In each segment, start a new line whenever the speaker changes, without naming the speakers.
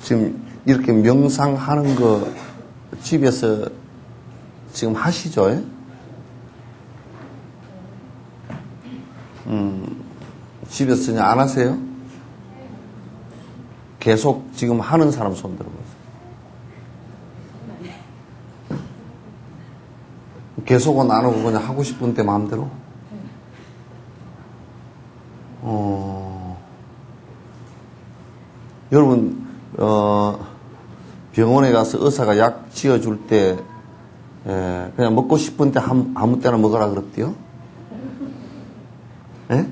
지금 이렇게 명상하는 거 집에서 지금 하시죠? 예? 집에서 그냥 안 하세요? 계속 지금 하는 사람 손 들어보세요. 계속은 안 하고 그냥 하고 싶은 때 마음대로? 여러분, 병원에 가서 의사가 약 지어줄 때, 그냥 먹고 싶은 때 아무 때나 먹으라 그랬대요? 예?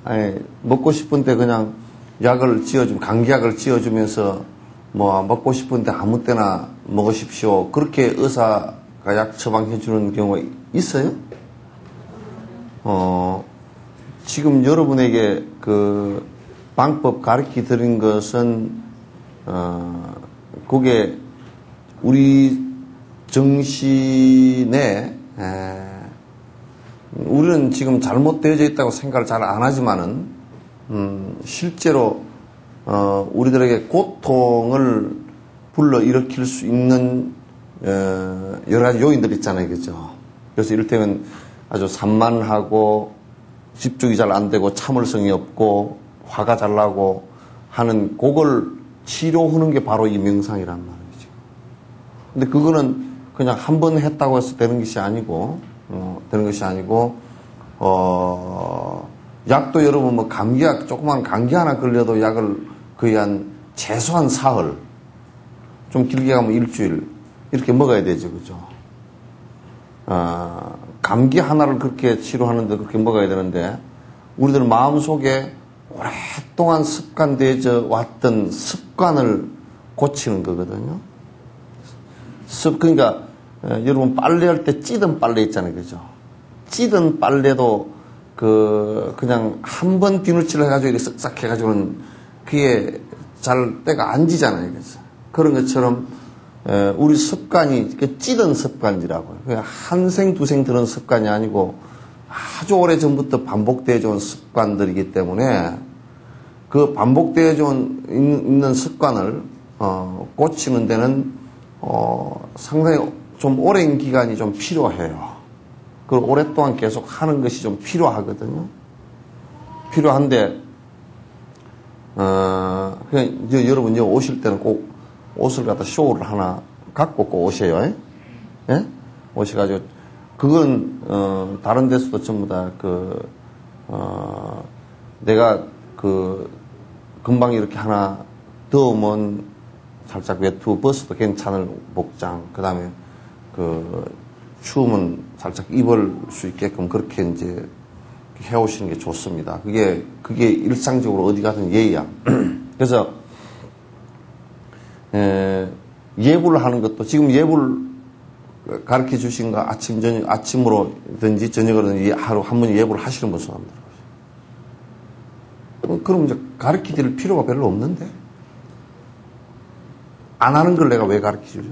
아니, 먹고 싶은 때 그냥 약을 지어주면, 감기약을 지어주면서, 뭐, 먹고 싶은 때 아무 때나 먹으십시오. 그렇게 의사가 약 처방해주는 경우가 있어요? 지금 여러분에게 그 방법 가르쳐 드린 것은, 그게 우리 정신에, 우리는 지금 잘못되어져 있다고 생각을 잘 안 하지만은, 실제로, 우리들에게 고통을 불러일으킬 수 있는, 여러 가지 요인들 있잖아요. 그죠? 그래서 이를테면 아주 산만하고, 집중이 잘 안 되고, 참을성이 없고, 화가 잘 나고 하는, 그걸 치료하는 게 바로 이 명상이란 말이죠. 근데 그거는 그냥 한 번 했다고 해서 되는 것이 아니고, 약도 여러분 뭐 감기약, 조그만 감기 하나 걸려도 약을 거의 한 최소한 사흘, 좀 길게 가면 일주일, 이렇게 먹어야 되죠. 그죠? 감기 하나를 그렇게 치료하는데 그렇게 먹어야 되는데, 우리들 마음속에 오랫동안 습관되어져 왔던 습관을 고치는 거거든요. 그러니까, 여러분 빨래할 때 찌든 빨래 있잖아요. 그죠? 찌든 빨래도 그냥 한 번 비누칠을 해가지고 이렇게 쓱싹 해가지고는 그게 잘 때가 안 지잖아요. 그래서 그런 것처럼, 우리 습관이 찌든 습관이라고요. 그냥 한생 두생 들은 습관이 아니고 아주 오래 전부터 반복되어져 온 습관들이기 때문에 그 반복되어져 있는 습관을, 고치는 데는, 상당히 좀 오랜 기간이 좀 필요해요. 그걸 오랫동안 계속 하는 것이 좀 필요하거든요. 필요한데, 그냥 여러분 여기 오실 때는 꼭 옷을 갖다 쇼를 하나 갖고 꼭 오세요. 예? 오셔가지고, 그건, 다른 데서도 전부 다 내가 금방 이렇게 하나 더우면 살짝 외투 벗어도 괜찮을 복장, 그 다음에 추우면 살짝 입을 수 있게끔 그렇게 이제 해오시는 게 좋습니다. 그게 일상적으로 어디 가든 예의야. 그래서, 예불을 하는 것도 지금 예불 가르쳐 주신 거 아침으로든지 저녁으로든지 하루 한 번 예불을 하시는 분 손 한번 들어보세요. 그럼 이제 가르쳐 드릴 필요가 별로 없는데? 안 하는 걸 내가 왜 가르쳐 주죠?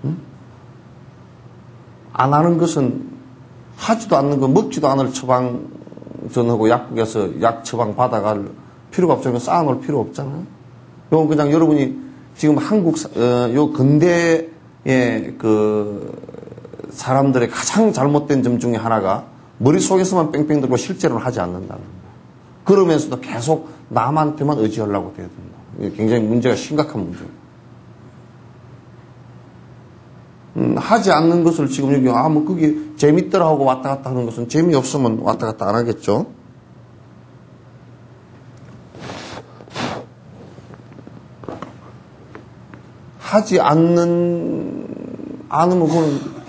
응? 안 하는 것은 하지도 않는 거, 먹지도 않을 처방전하고 약국에서 약 처방 받아갈 필요가 없잖아요. 쌓아놓을 필요 없잖아요. 이건 그냥 여러분이 지금 한국, 요 근대의 사람들의 가장 잘못된 점 중에 하나가 머릿속에서만 뺑뺑 들고 실제로는 하지 않는다는 거예요. 그러면서도 계속 남한테만 의지하려고 돼야 된다. 이게 굉장히 문제가 심각한 문제예요. 하지 않는 것을 지금 여기, 뭐 그게 재밌더라 하고 왔다 갔다 하는 것은 재미없으면 왔다 갔다 안 하겠죠? 하지 않으면 그건,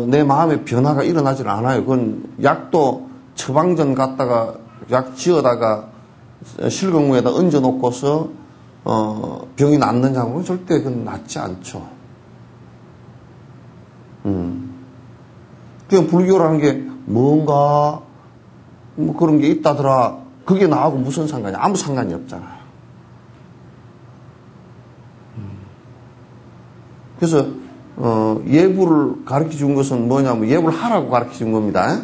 내 마음의 변화가 일어나질 않아요. 그건 약도 처방전 갖다가, 약 지어다가 실경무에다 얹어놓고서, 병이 낫느냐고 절대 그건 낫지 않죠. 그냥 불교라는 게 뭔가, 뭐 그런 게 있다더라. 그게 나하고 무슨 상관이야? 아무 상관이 없잖아요. 그래서, 예불을 가르쳐 준 것은 뭐냐면 예불을 하라고 가르쳐 준 겁니다.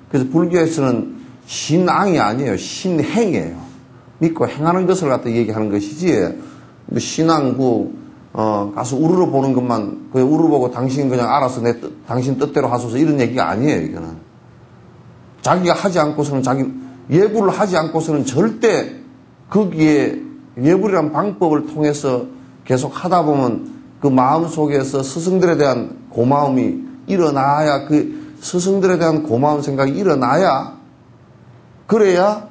그래서 불교에서는 신앙이 아니에요. 신행이에요. 믿고 행하는 것을 갖다 얘기하는 것이지, 신앙, 가서 우르르 보는 것만, 그냥 우르르 보고 당신 그냥 알아서 당신 뜻대로 하소서 이런 얘기가 아니에요, 이거는. 자기가 하지 않고서는 예불을 하지 않고서는 절대 거기에 예불이란 방법을 통해서 계속 하다 보면 그 마음 속에서 스승들에 대한 고마움이 일어나야, 그 스승들에 대한 고마운 생각이 일어나야, 그래야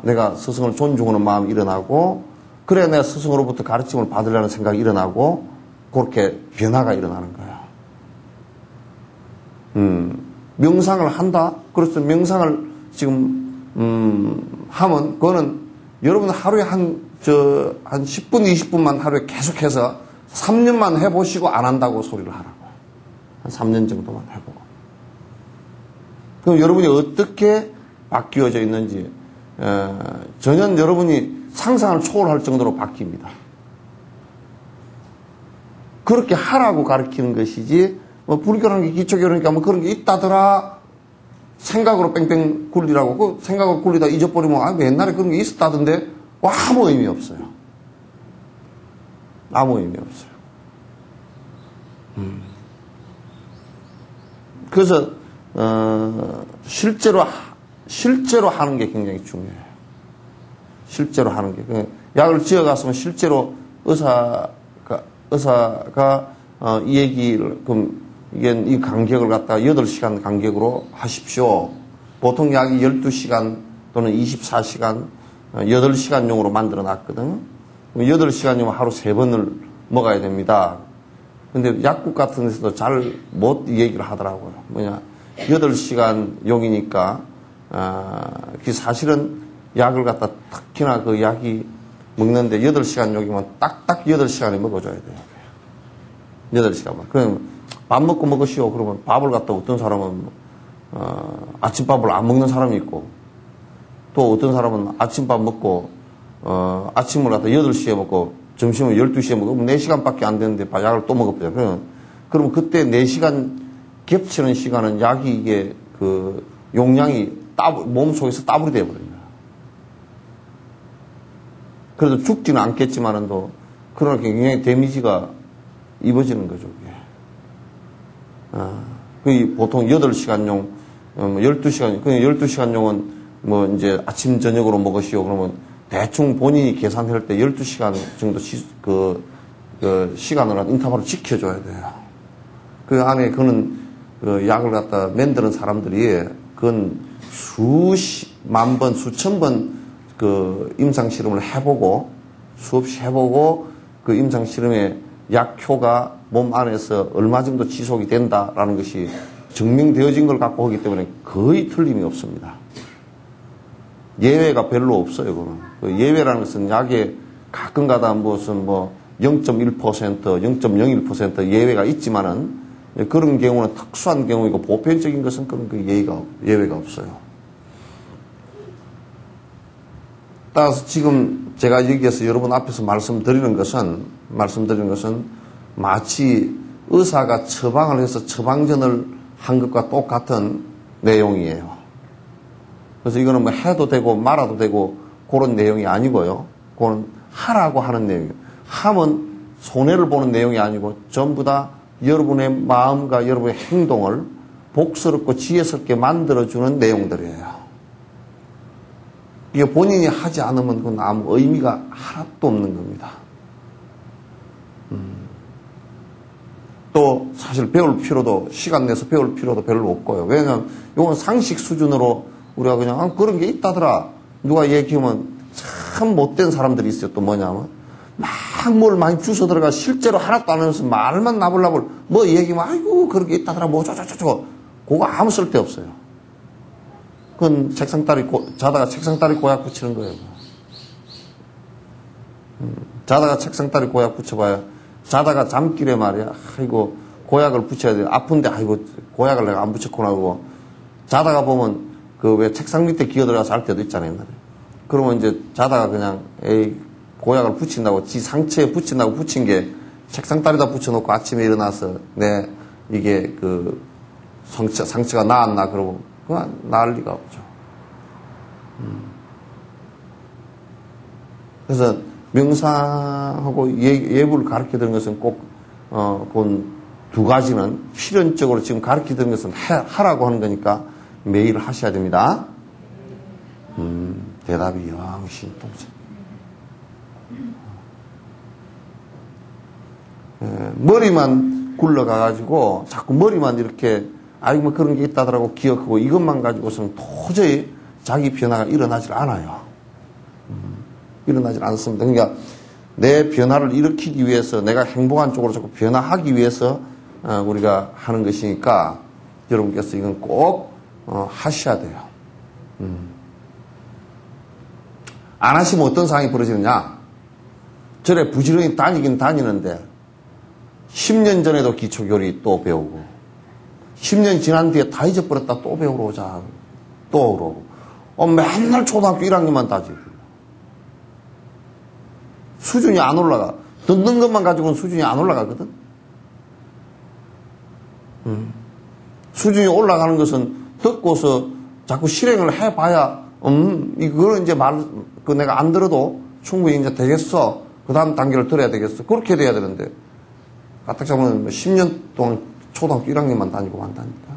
내가 스승을 존중하는 마음이 일어나고, 그래야 내가 스승으로부터 가르침을 받으려는 생각이 일어나고, 그렇게 변화가 일어나는 거야. 명상을 한다? 그렇죠. 명상을 지금 하면 그거는 여러분 하루에 한 10분, 20분만 하루에 계속해서 3년만 해보시고 안 한다고 소리를 하라고요. 한 3년 정도만 해보고. 그럼 여러분이 어떻게 바뀌어져 있는지 전혀 여러분이 상상을 초월할 정도로 바뀝니다. 그렇게 하라고 가르치는 것이지, 불교라는 게 기초교라니까 그런 게 있다더라 생각으로 뺑뺑 굴리라고, 그 생각으로 굴리다 잊어버리면 옛날에 그런 게 있었다던데, 아무 의미 없어요. 아무 의미 없어요. 그래서 실제로 하는 게 굉장히 중요해요. 실제로 하는 게. 약을 지어갔으면 실제로 의사가 이 얘기를, 그럼 이 간격을 갖다가 8시간 간격으로 하십시오. 보통 약이 12시간 또는 24시간, 8시간용으로 만들어 놨거든. 8시간용으로 하루 3번을 먹어야 됩니다. 근데 약국 같은 데서도 잘 못 얘기를 하더라고요. 8시간 용이니까, 사실은 약을 갖다 특히나 그 약이 먹는데 8시간 용이면 딱딱 8시간에 먹어줘야 돼요. 8시간만. 그럼 밥 먹고 먹으시오. 그러면 밥을 갖다 어떤 사람은, 아침밥을 안 먹는 사람이 있고, 또 어떤 사람은 아침밥 먹고, 아침을 갖다 8시에 먹고, 점심을 12시에 먹고, 4시간밖에 안 되는데 약을 또 먹어버려요. 그러면 그때 4시간 겹치는 시간은 약이 이게 그 용량이 몸속에서 따블이 되어버립니다. 그래도 죽지는 않겠지만은도, 그러나 굉장히 데미지가 입어지는 거죠, 그게. 보통 8시간용, 12시간, 12시간용은 이제 아침, 저녁으로 먹으시오. 그러면 대충 본인이 계산할 때 12시간 정도 시간을 인터벌을 지켜줘야 돼요. 그 안에 그는 약을 갖다 만드는 사람들이 그건 수만 번, 수천 번 그 임상실험을 해보고, 수없이 해보고, 그 임상실험의 약효가 몸 안에서 얼마 정도 지속이 된다라는 것이 증명되어진 걸 갖고 오기 때문에 거의 틀림이 없습니다. 예외가 별로 없어요, 그거는. 그 예외라는 것은 약에 가끔 가다 무슨 0.1%, 0.01% 예외가 있지만은 그런 경우는 특수한 경우이고 보편적인 것은 그런 그 예외가 없어요. 따라서 지금 제가 여기에서 여러분 앞에서 말씀드리는 것은 마치 의사가 처방을 해서 처방전을 한 것과 똑같은 내용이에요. 그래서 이거는 해도 되고 말아도 되고 그런 내용이 아니고요. 그건 하라고 하는 내용이에요. 하면 손해를 보는 내용이 아니고 전부 다 여러분의 마음과 여러분의 행동을 복스럽고 지혜스럽게 만들어주는 내용들이에요. 이게 본인이 하지 않으면 그건 아무 의미가 하나도 없는 겁니다. 또 사실 시간 내서 배울 필요도 별로 없고요. 왜냐하면 이건 상식 수준으로 우리가 그냥 그런 게 있다더라. 누가 얘기하면 참 못된 사람들이 있어요. 또 뭐냐면 막 뭘 많이 주워 들어가 실제로 하나도 안 하면서 말만 나불나불 얘기하면 아이고 그런 게 있다더라 저거 그거 아무 쓸데 없어요. 그건 자다가 책상다리 고약 붙이는 거예요. 자다가 책상다리 고약 붙여봐야 자다가 잠길에 말이야 아이고 고약을 붙여야 돼. 아픈데 아이고 고약을 내가 안 붙였구나 그러고 자다가 보면 그 왜 책상 밑에 기어 들어가서 할 때도 있잖아요. 옛날에. 그러면 이제 자다가 그냥 고약을 붙인다고 지 상처에 붙인다고 붙인 게 책상다리다 붙여놓고 아침에 일어나서 이게 그 상처가 나았나 그러고 그건 난리가 없죠. 그래서 명상하고 예불을 가르쳐 드는 것은 꼭, 본 두 가지는 필연적으로 지금 가르쳐 드는 것은 하라고 하는 거니까 매일 하셔야 됩니다. 대답이 영신통체. 머리만 굴러가가지고 자꾸 머리만 이렇게 아이고 뭐 그런 게 있다더라고 기억하고 이것만 가지고서는 도저히 자기 변화가 일어나질 않아요. 일어나질 않습니다. 그러니까 내 변화를 일으키기 위해서 내가 행복한 쪽으로 자꾸 변화하기 위해서 우리가 하는 것이니까 여러분께서 이건 꼭 하셔야 돼요. 안 하시면 어떤 상황이 벌어지느냐? 절에 부지런히 다니긴 다니는데 10년 전에도 기초교리 또 배우고 10년 지난 뒤에 다 잊어버렸다 또 배우러 오자 또 그러고 맨날 초등학교 1학년만 따지고 수준이 안 올라가. 듣는 것만 가지고는 수준이 안 올라가거든. 수준이 올라가는 것은 듣고서 자꾸 실행을 해봐야 이거는 이제 내가 안 들어도 충분히 이제 되겠어. 그 다음 단계를 들어야 되겠어. 그렇게 돼야 되는데 까딱 잡으면 10년 동안 초등학교 1학년만 다니고 한다니까.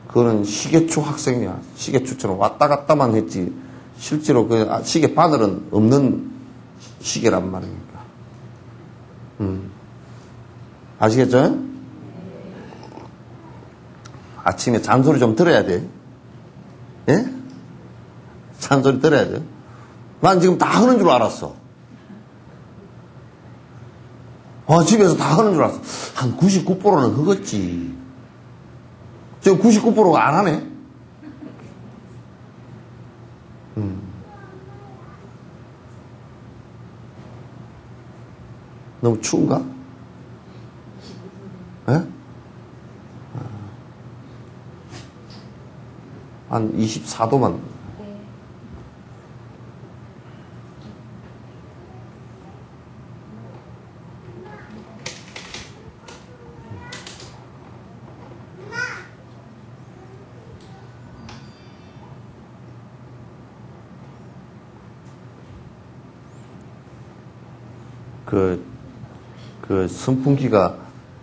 그거는 시계추 학생이야. 시계추처럼 왔다 갔다만 했지. 실제로 그 시계 바늘은 없는 시계란 말이니까. 아시겠죠? 아침에 잔소리 좀 들어야 돼. 예? 잔소리 들어야 돼. 난 지금 다 하는 줄 알았어. 집에서 다 하는 줄 알았어. 한 99%는 허겄지. 지금 99%가 안 하네. 너무 추운가? 예? 한 24도만. 그 선풍기가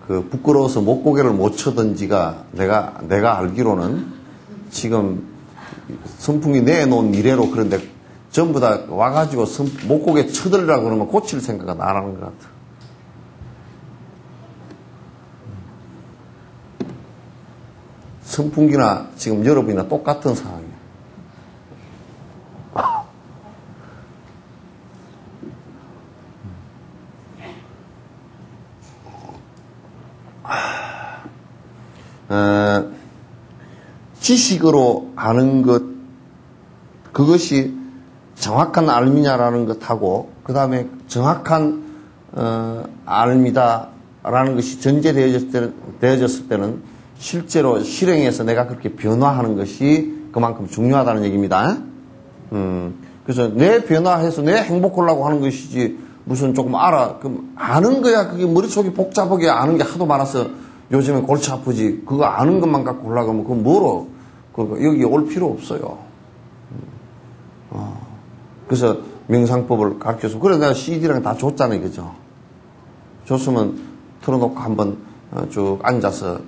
부끄러워서 목고개를 못 쳐던 지가 내가 알기로는 지금 선풍기 내놓은 이래로 그런데 전부 다 와가지고 목고개 쳐들으라 그러면 고칠 생각은 안 하는 것 같아. 선풍기나 지금 여러분이나 똑같은 상황이야. 지식으로 아는 것, 그것이 정확한 알미냐라는 것하고, 그 다음에 정확한, 알미다라는 것이 전제되어졌을 때는 실제로 실행해서 내가 그렇게 변화하는 것이 그만큼 중요하다는 얘기입니다. 그래서 내 변화해서 내 행복하려고 하는 것이지, 무슨 조금 그럼 아는 거야. 그게 머릿속이 복잡하게 아는 게 하도 많아서 요즘에 골치 아프지. 그거 아는 것만 갖고 올라가면 그건 뭐로? 여기 올 필요 없어요. 그래서 명상법을 가르쳐서 그래 내가 CD랑 다 줬잖아요. 그죠? 줬으면 틀어놓고 한번 쭉 앉아서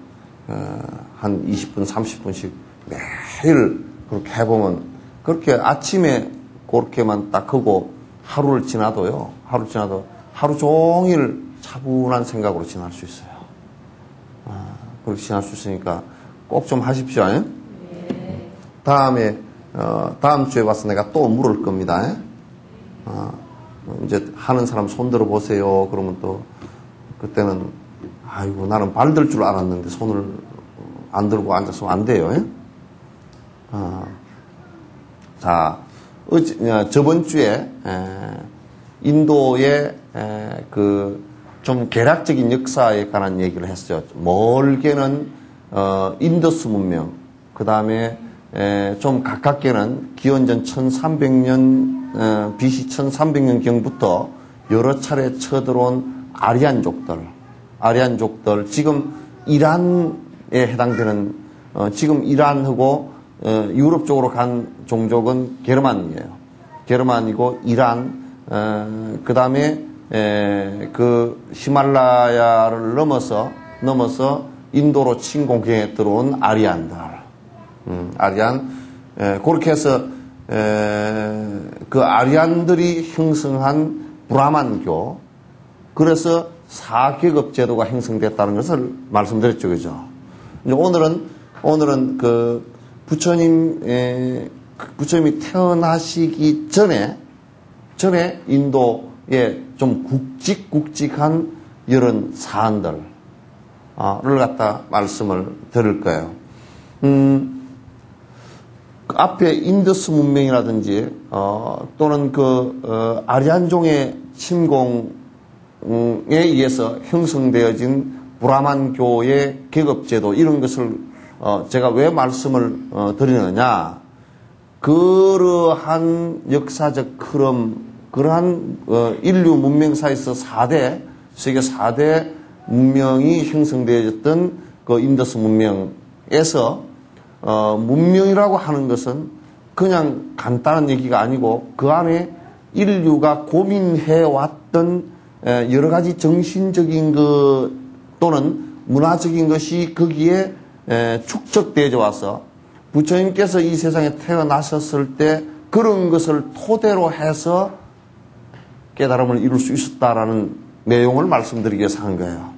한 20분, 30분씩 매일 그렇게 해보면 그렇게 아침에 그렇게만 딱 하고 하루를 지나도 하루 종일 차분한 생각으로 지날 수 있어요. 그렇게 지날 수 있으니까 꼭 좀 하십시오. 네. 다음에 다음 주에 와서 내가 또 물을 겁니다. 이제 하는 사람 손 들어 보세요. 그러면 또 그때는 아이고 나는 발 들 줄 알았는데 손을 안 들고 앉아서 안 돼요. 자, 저번 주에 인도의 좀 계략적인 역사에 관한 얘기를 했어요. 멀게는 인더스 문명, 그 다음에 좀 가깝게는 기원전 1300년 BC 1300년경부터 여러 차례 쳐들어온 아리안족들 지금 이란에 해당되는 지금 이란하고 유럽 쪽으로 간 종족은 게르만이에요. 게르만이고 이란 그 다음에 그 히말라야를 넘어서 인도로 침공해 들어온 아리안들, 아리안 그렇게 해서 그 아리안들이 형성한 브라만교, 그래서 사계급 제도가 형성됐다는 것을 말씀드렸죠, 그죠? 이제 오늘은 그 부처님이 태어나시기 전에 인도에 좀 굵직굵직한 이런 사안들을 갖다 말씀을 드릴 거예요. 앞에 인더스 문명이라든지 또는 그 아리안종의 침공에 의해서 형성되어진 브라만교의 계급제도, 이런 것을 제가 왜 말씀을 드리느냐, 그러한 역사적 흐름, 그러한 인류 문명사에서 세계 4대 문명이 형성되어졌던 그 인더스 문명에서 문명이라고 하는 것은 그냥 간단한 얘기가 아니고 그 안에 인류가 고민해왔던 여러 가지 정신적인 것 또는 문화적인 것이 거기에 축적되어져 와서 부처님께서 이 세상에 태어나셨을 때 그런 것을 토대로 해서 깨달음을 이룰 수 있었다라는 내용을 말씀드리기 위해서 한 거예요.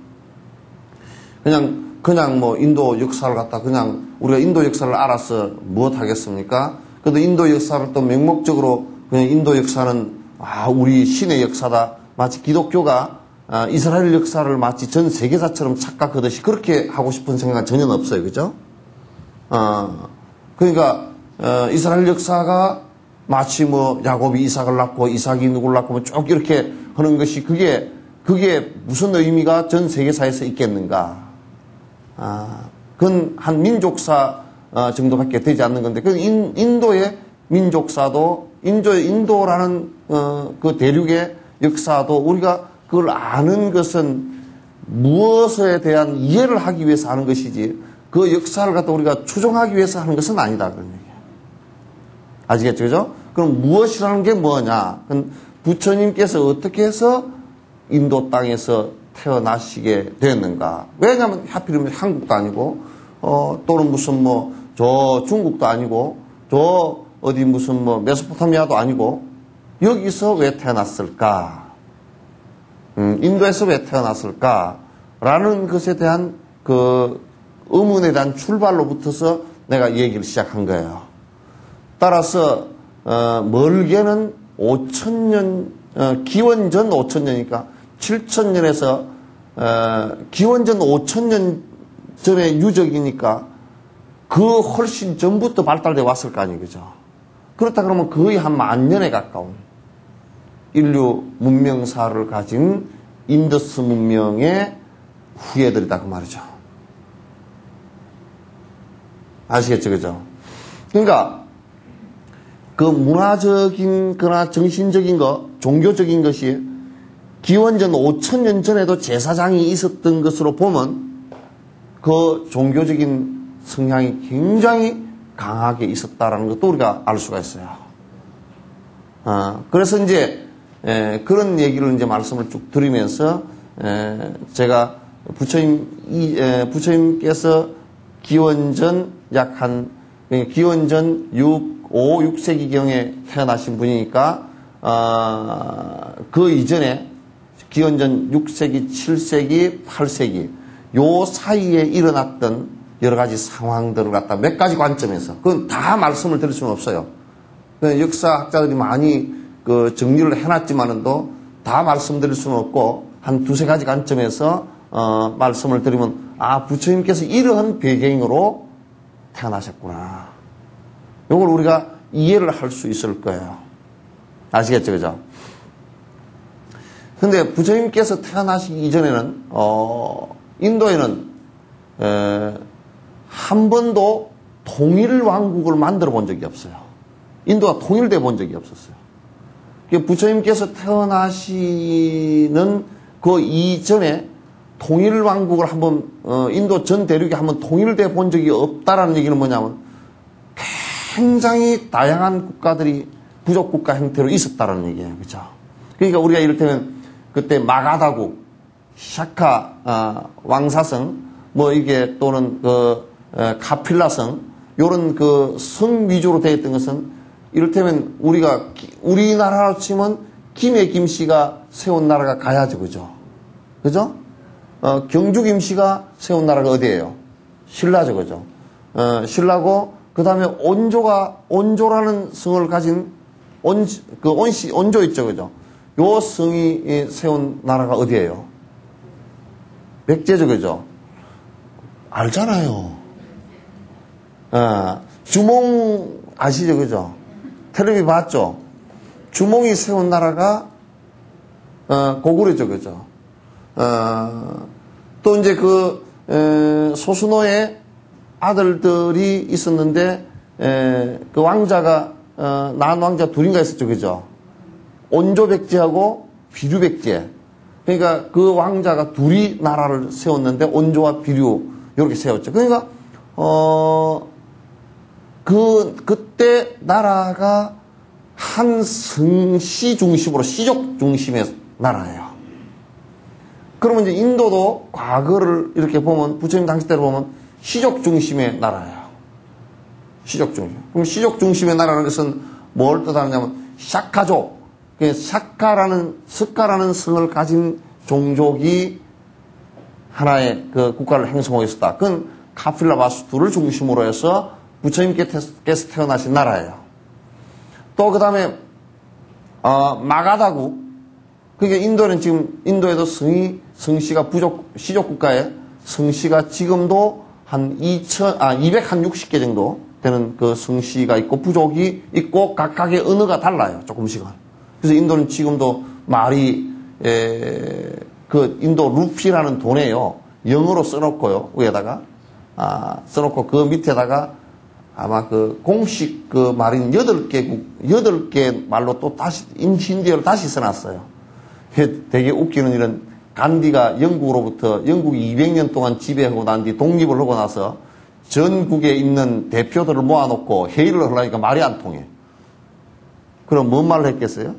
그냥 뭐 인도 역사를 갖다 그냥 우리가 인도 역사를 알아서 무엇 하겠습니까? 그래도 인도 역사를 또 명목적으로 그냥 인도 역사는 우리 신의 역사다, 마치 기독교가 이스라엘 역사를 마치 전 세계사처럼 착각하듯이 그렇게 하고 싶은 생각은 전혀 없어요, 그죠? 그러니까 이스라엘 역사가 마치 뭐 야곱이 이삭을 낳고 이삭이 누구를 낳고 뭐 쭉 이렇게 하는 것이 그게 무슨 의미가 전 세계사에서 있겠는가? 그건 한 민족사 정도밖에 되지 않는 건데, 그 인도의 민족사도 인도라는 그 대륙의 역사도 우리가 그걸 아는 것은 무엇에 대한 이해를 하기 위해서 하는 것이지 그 역사를 갖다 우리가 추종하기 위해서 하는 것은 아니다, 그런 얘기예요. 아시겠죠, 그죠? 그럼 무엇이라는 게 뭐냐? 그건 부처님께서 어떻게 해서 인도 땅에서 태어나시게 되었는가? 왜냐하면 하필이면 한국도 아니고 또는 무슨 뭐 저 중국도 아니고 저 어디 무슨 뭐 메소포타미아도 아니고 여기서 왜 태어났을까? 인도에서 왜 태어났을까?라는 것에 대한 그 의문에 대한 출발로부터서 내가 얘기를 시작한 거예요. 따라서 멀게는 5,000년, 기원전 5,000년이니까 7,000년에서 기원전 5,000년 전의 유적이니까 그 훨씬 전부터 발달돼 왔을 거 아니에요, 그죠? 그렇다 그러면 거의 한 10,000년에 가까운 인류 문명사를 가진 인더스 문명의 후예들이다, 그 말이죠. 아시겠죠, 그죠? 그러니까 그 문화적인 거나 정신적인 것, 종교적인 것이 기원전 5,000년 전에도 제사장이 있었던 것으로 보면 그 종교적인 성향이 굉장히 강하게 있었다라는 것도 우리가 알 수가 있어요. 그래서 이제 그런 얘기를 이제 말씀을 쭉 드리면서 제가 부처님께서 기원전 기원전 6세기경에 태어나신 분이니까 그 이전에 기원전 6세기, 7세기, 8세기 요 사이에 일어났던 여러 가지 상황들을 갖다 몇 가지 관점에서, 그건 다 말씀을 드릴 수는 없어요. 역사학자들이 많이 그 정리를 해놨지만은도 다 말씀드릴 수는 없고 한 두세 가지 관점에서 말씀을 드리면 부처님께서 이러한 배경으로 태어나셨구나. 이걸 우리가 이해를 할 수 있을 거예요. 아시겠죠, 그죠? 근데 부처님께서 태어나시기 이전에는 인도에는 한 번도 통일 왕국을 만들어 본 적이 없어요. 인도가 통일돼 본 적이 없었어요. 부처님께서 태어나시는 그 이전에 통일 왕국을 한번 인도 전 대륙이 한번 통일돼 본 적이 없다라는 얘기는 뭐냐면 굉장히 다양한 국가들이 부족 국가 형태로 있었다라는 얘기예요. 그렇죠? 그러니까 우리가 이를테면 그때 마가다국, 샤카 왕사성, 뭐 이게 또는 그 카필라성 요런 그 성 위주로 되어 있던 것은 이를테면 우리나라로 치면 김해 김씨가 세운 나라가 가야죠. 그죠? 그죠? 경주 김씨가 세운 나라가 어디예요? 신라죠. 그죠? 신라고 그 다음에 온조라는 성을 가진 온조 있죠. 그죠? 요 성이 세운 나라가 어디예요? 백제죠. 그죠? 알잖아요. 주몽 아시죠? 그죠? 텔레비 봤죠? 주몽이 세운 나라가 고구려죠. 그죠? 또 이제 소순호의 아들들이 있었는데 그 왕자가 낳은 왕자 둘인가 있었죠. 그죠? 온조백제하고 비류백제. 그러니까 그 왕자가 둘이 나라를 세웠는데 온조와 비류 이렇게 세웠죠. 그러니까 그때 나라가 한 성씨 중심으로 시족 중심의 나라예요. 그러면 이제 인도도 과거를 이렇게 보면 부처님 당시 때로 보면 시족 중심의 나라예요. 시족 중심. 그럼 시족 중심의 나라는 것은 뭘 뜻하느냐면 샤카족. 샤카라는 석가라는 성을 가진 종족이 하나의 그 국가를 형성하고 있었다. 그건 카필라 바수투를 중심으로 해서 부처님께서 태어나신 나라예요. 또 그 다음에 마가다국. 그러니까 인도는 지금 인도에도 성씨가 시족 국가에 성씨가 지금도 한 260개 정도 되는 그 성씨가 있고 부족이 있고 각각의 언어가 달라요. 조금씩은. 그래서 인도는 지금도 말이 그 인도 루피라는 돈에요. 영어로 써놓고요. 위에다가 써놓고 그 밑에다가 아마 그 공식 그 말인 8개 말로 또 다시 힌디어를 다시 써놨어요. 되게 웃기는 일은 간디가 영국으로부터 영국이 200년 동안 지배하고 난 뒤 독립을 하고 나서 전국에 있는 대표들을 모아놓고 회의를 하려니까 말이 안 통해. 그럼 뭔 말을 했겠어요?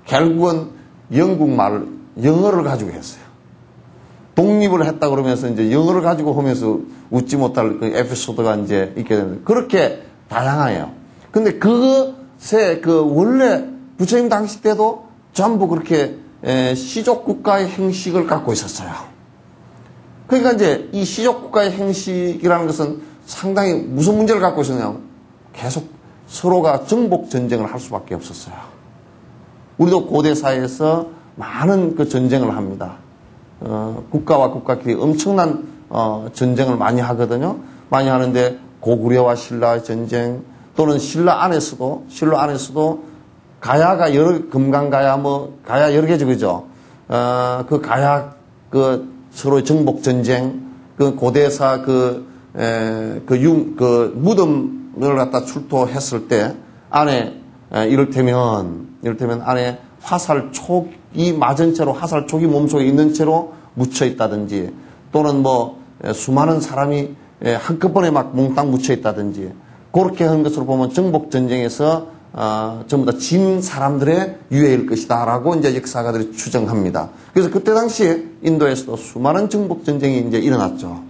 결국은 영국 말, 영어를 가지고 했어요. 독립을 했다 그러면서 이제 영어를 가지고 하면서 웃지 못할 그 에피소드가 이제 있게 되는데 그렇게 다양해요. 근데 그것에 원래 부처님 당시 때도 전부 그렇게 시족 국가의 형식을 갖고 있었어요. 그러니까 이제 이 시족 국가의 형식이라는 것은 상당히 무슨 문제를 갖고 있었냐면 계속 서로가 정복 전쟁을 할 수밖에 없었어요. 우리도 고대 사회에서 많은 그 전쟁을 합니다. 국가와 국가끼리 엄청난 전쟁을 많이 하거든요. 많이 하는데 고구려와 신라의 전쟁 또는 신라 안에서도 가야가 금강가야 가야 여러 개죠. 그죠? 그 가야 서로의 정복 전쟁 고대사 무덤을 갖다 출토했을 때 안에 이를테면 안에 화살촉이 맞은 채로 화살촉이 몸속에 있는 채로 묻혀 있다든지 또는 수많은 사람이 한꺼번에 막 몽땅 묻혀 있다든지 그렇게 한 것으로 보면 정복 전쟁에서 전부 다 진 사람들의 유해일 것이다라고 이제 역사가들이 추정합니다. 그래서 그때 당시에 인도에서도 수많은 정복 전쟁이 이제 일어났죠.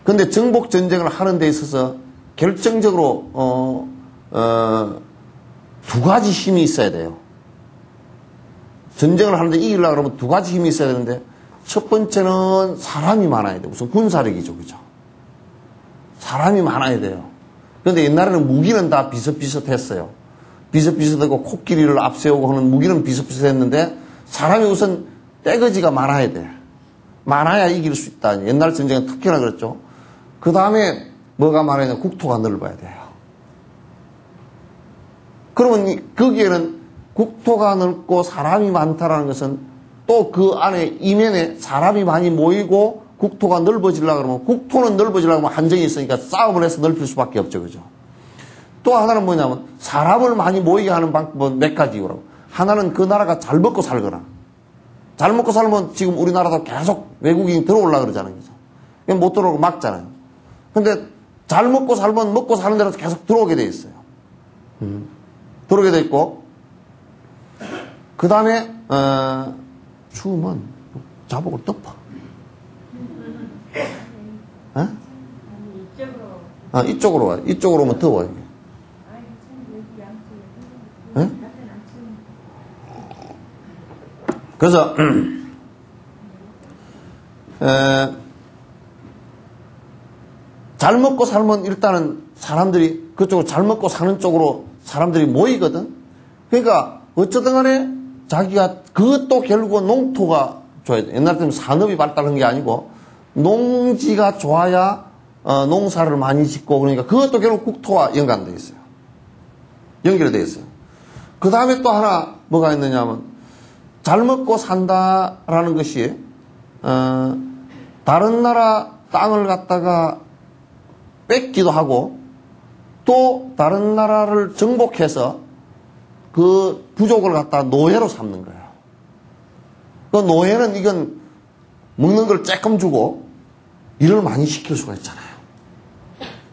그런데 정복 전쟁을 하는 데 있어서 결정적으로 두 가지 힘이 있어야 돼요. 전쟁을 하는데 이기려고 그러면 두 가지 힘이 있어야 되는데 첫 번째는 사람이 많아야 돼요. 무슨 군사력이죠. 그죠? 사람이 많아야 돼요. 그런데 옛날에는 무기는 다 비슷비슷했어요. 비슷비슷하고 코끼리를 앞세우고 하는 무기는 비슷비슷했는데 사람이 우선 떼거지가 많아야 돼. 많아야 이길 수 있다. 옛날 전쟁은 특히나 그랬죠. 그 다음에 뭐가 많아야 돼? 국토가 넓어야 돼요. 그러면 거기에는 국토가 넓고 사람이 많다라는 것은 또 그 안에 이면에 사람이 많이 모이고 국토가 넓어지려고 그러면 국토는 넓어지려고 하면 한정이 있으니까 싸움을 해서 넓힐 수밖에 없죠. 그죠? 또 하나는 뭐냐면 사람을 많이 모이게 하는 방법은 몇 가지라고. 하나는 그 나라가 잘 먹고 살거나 잘 먹고 살면 지금 우리나라도 계속 외국인이 들어오려고 그러잖아요. 그죠? 못 들어오고 막잖아요. 근데 잘 먹고 살면 먹고 사는 대로 계속 들어오게 돼 있어요. 들어오게 돼 있고, 그 다음에, 추우면 자복을 덮어. 어? 이쪽으로 와. 이쪽으로 오면 더워, 이게. 네? 그래서 잘 먹고 살면 일단은 사람들이 그쪽으로 잘 먹고 사는 쪽으로 사람들이 모이거든. 그러니까 어쩌든 간에 자기가 그것도 결국은 농토가 좋아야 돼. 옛날 때는 산업이 발달한 게 아니고 농지가 좋아야 농사를 많이 짓고 그러니까 그것도 결국 국토와 연관되어 있어요. 연결되어 있어요. 그 다음에 또 하나 뭐가 있느냐면 잘 먹고 산다라는 것이 다른 나라 땅을 갖다가 뺏기도 하고 또 다른 나라를 정복해서 그 부족을 갖다가 노예로 삼는 거예요. 그 노예는 이건 먹는 걸 쬐끔 주고 일을 많이 시킬 수가 있잖아요.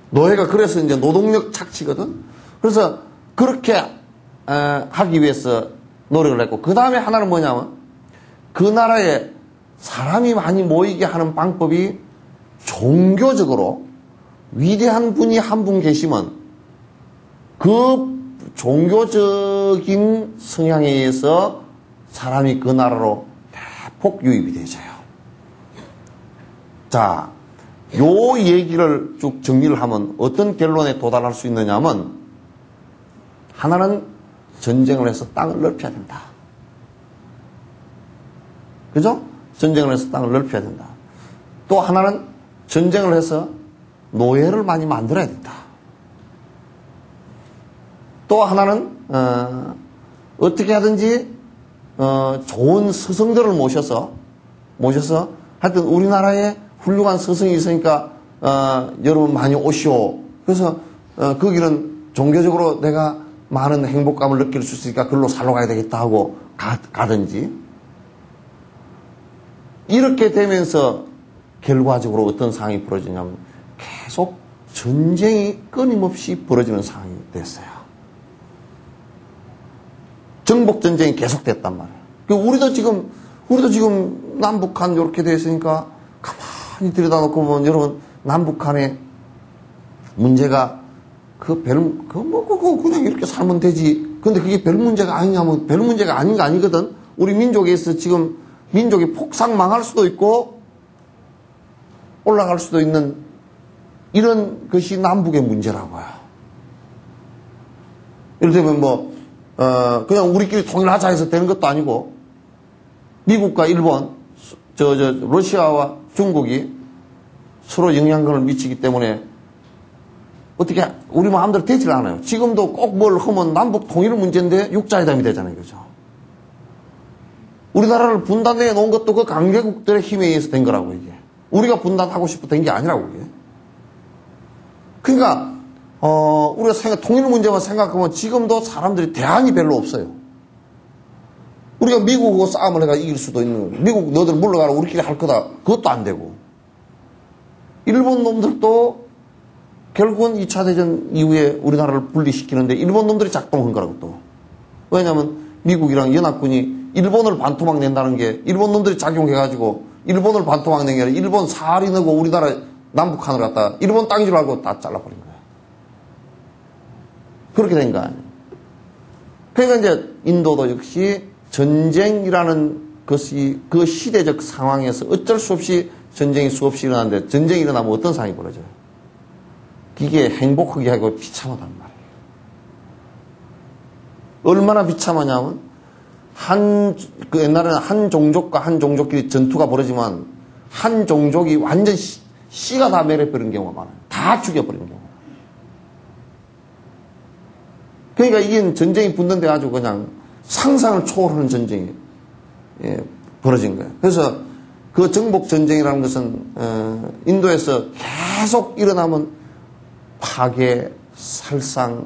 노예가 그래서 이제 노동력 착취거든. 그래서 그렇게 하기 위해서 노력을 했고 그 다음에 하나는 뭐냐면 그 나라에 사람이 많이 모이게 하는 방법이 종교적으로 위대한 분이 한 분 계시면 그 종교적인 성향에 의해서 사람이 그 나라로 대폭 유입이 되져요. 자, 요 얘기를 쭉 정리를 하면 어떤 결론에 도달할 수 있느냐면 하나는 전쟁을 해서 땅을 넓혀야 된다. 그죠? 전쟁을 해서 땅을 넓혀야 된다. 또 하나는 전쟁을 해서 노예를 많이 만들어야 된다. 또 하나는 어떻게 하든지 좋은 스승들을 모셔서 하여튼 우리나라에 훌륭한 스승이 있으니까 여러분 많이 오시오. 그래서 거기는 종교적으로 내가 많은 행복감을 느낄 수 있으니까 글로 살러 가야 되겠다 하고 가든지 이렇게 되면서 결과적으로 어떤 상황이 벌어지냐면 계속 전쟁이 끊임없이 벌어지는 상황이 됐어요. 정복전쟁이 계속됐단 말이에요. 우리도 지금 남북한 이렇게 돼 있으니까 가만히 들여다놓고 보면 여러분 남북한의 문제가 그냥 이렇게 살면 되지. 근데 그게 별 문제가 아니냐면 별 문제가 아닌 거 아니거든. 우리 민족에서 지금 민족이 폭삭 망할 수도 있고 올라갈 수도 있는 이런 것이 남북의 문제라고요. 예를 들면 그냥 우리끼리 통일하자 해서 되는 것도 아니고 미국과 일본, 러시아와 중국이 서로 영향력을 미치기 때문에 어떻게 우리 마음대로 되질 않아요. 지금도 꼭 뭘 하면 남북 통일 문제인데 육자회담이 되잖아요. 그죠? 우리나라를 분단해 놓은 것도 그 강대국들의 힘에 의해서 된 거라고 이게. 우리가 분단하고 싶어 된 게 아니라고 이게. 그러니까 우리가 통일 문제만 생각하면 지금도 사람들이 대안이 별로 없어요. 우리가 미국하고 싸움을 해가 이길 수도 있는 거예요. 미국 너들 물러가라 우리끼리 할 거다. 그것도 안 되고. 일본 놈들도 결국은 2차 대전 이후에 우리나라를 분리시키는데 일본 놈들이 작동한 거라고 또. 왜냐하면 미국이랑 연합군이 일본을 반토막 낸다는 게 일본 놈들이 작용해가지고 일본을 반토막 낸 게 아니라 일본 살이 넣고 우리나라 남북한을 갖다가 일본 땅인 줄 알고 다 잘라버린 거야. 그렇게 된 거 아니에요. 그러니까 이제 인도도 역시 전쟁이라는 것이 그 시대적 상황에서 어쩔 수 없이 전쟁이 수없이 일어나는데 전쟁이 일어나면 어떤 상황이 벌어져요? 이게 행복하게 하고 비참하단 말이에요. 얼마나 비참하냐면 그 옛날에는 한 종족과 한 종족끼리 전투가 벌어지면 한 종족이 완전 씨가 다 멸해버린 경우가 많아요. 다 죽여버리는 경우. 그러니까 이게 전쟁이 붙는데 아주 그냥 상상을 초월하는 전쟁이 벌어진 거예요. 그래서 그 정복 전쟁이라는 것은 인도에서 계속 일어나면 파괴, 살상,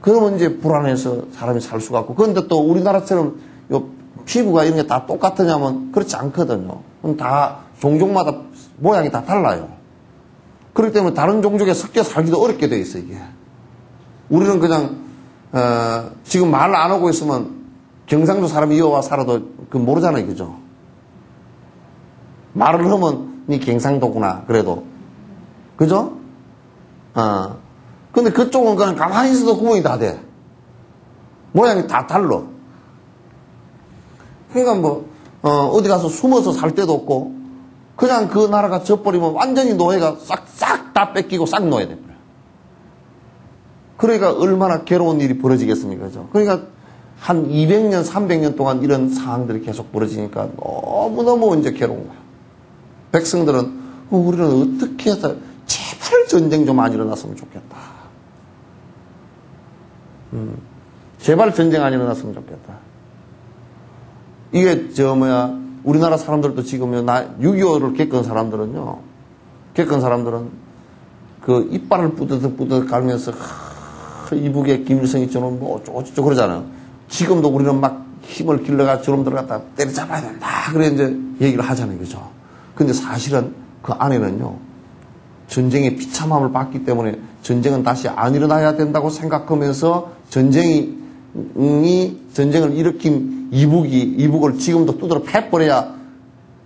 그러면 이제 불안해서 사람이 살 수가 없고, 그런데 또 우리나라처럼 피부가 이런 게 다 똑같으냐면 그렇지 않거든요. 다 종족마다 모양이 다 달라요. 그렇기 때문에 다른 종족에 섞여 살기도 어렵게 돼 있어 이게. 우리는 그냥 지금 말 안 하고 있으면 경상도 사람이 이어와 살아도 그 모르잖아요, 그죠? 말을 하면 니 경상도구나 그래도 그죠? 근데 그쪽은 그냥 가만히 있어도 구분이 다 돼. 모양이 다 달라. 그러니까 뭐 어디 가서 숨어서 살 데도 없고 그냥 그 나라가 져버리면 완전히 노예가 싹 다 뺏기고 싹 노예 돼버려. 그러니까 얼마나 괴로운 일이 벌어지겠습니까? 그죠? 그러니까 한 200년, 300년 동안 이런 상황들이 계속 벌어지니까 너무너무 이제 괴로운 거야. 백성들은 우리는 어떻게 해서 제발 전쟁 좀 안 일어났으면 좋겠다. 제발 전쟁 안 일어났으면 좋겠다. 이게 우리나라 사람들도 지금 6.25를 겪은 사람들은 그 이빨을 뿌듯뿌듯 갈면서 이북의 김일성이 저놈 뭐 어쩌고 그러잖아요. 지금도 우리는 막 힘을 길러가 저놈들 갖다 때려잡아야 된다. 그래 이제 얘기를 하잖아요. 그죠? 근데 사실은 그 안에는요. 전쟁의 비참함을 봤기 때문에 전쟁은 다시 안 일어나야 된다고 생각하면서 전쟁을 일으킨 이북을 지금도 두드러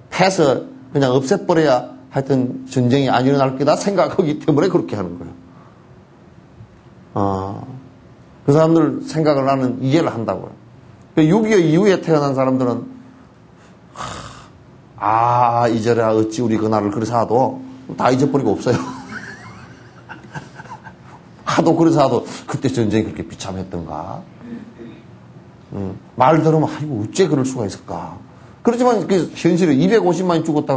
패서 그냥 없애버려야 하여튼 전쟁이 안 일어날 거다 생각하기 때문에 그렇게 하는 거예요. 그 사람들 생각을 나는 이해를 한다고요. 6.25 이후에 태어난 사람들은 이제야 어찌 우리 그날을 그리 사도 다 잊어버리고 없어요. 하도 그래서 하도 그때 전쟁이 그렇게 비참했던가. 말 들으면 아이고 어째 그럴 수가 있을까. 그렇지만 그 현실에 250만이 죽었다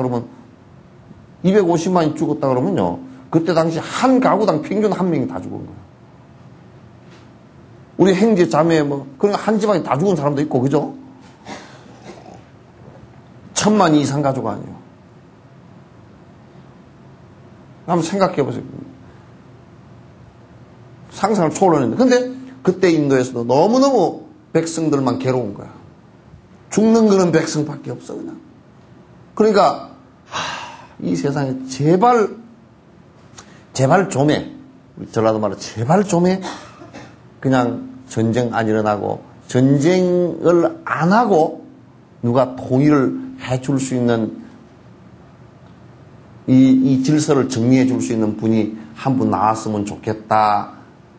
그러면요. 그때 당시 한 가구당 평균 한 명이 다 죽은 거예요. 우리 형제 자매 그러니까 한 집안이 다 죽은 사람도 있고 그죠? 1000만 이상 가족 아니에요. 한번 생각해 보세요. 상상을 초월했는데 근데 그때 인도에서도 너무너무 백성들만 괴로운 거야. 죽는 거는 백성밖에 없어 그냥. 그러니까 이 세상에 제발 좀에 전라도 말로 제발 좀에 그냥 전쟁 안 일어나고 전쟁을 안 하고 누가 통일을 해줄 수 있는 이 질서를 정리해 줄 수 있는 분이 한 분 나왔으면 좋겠다.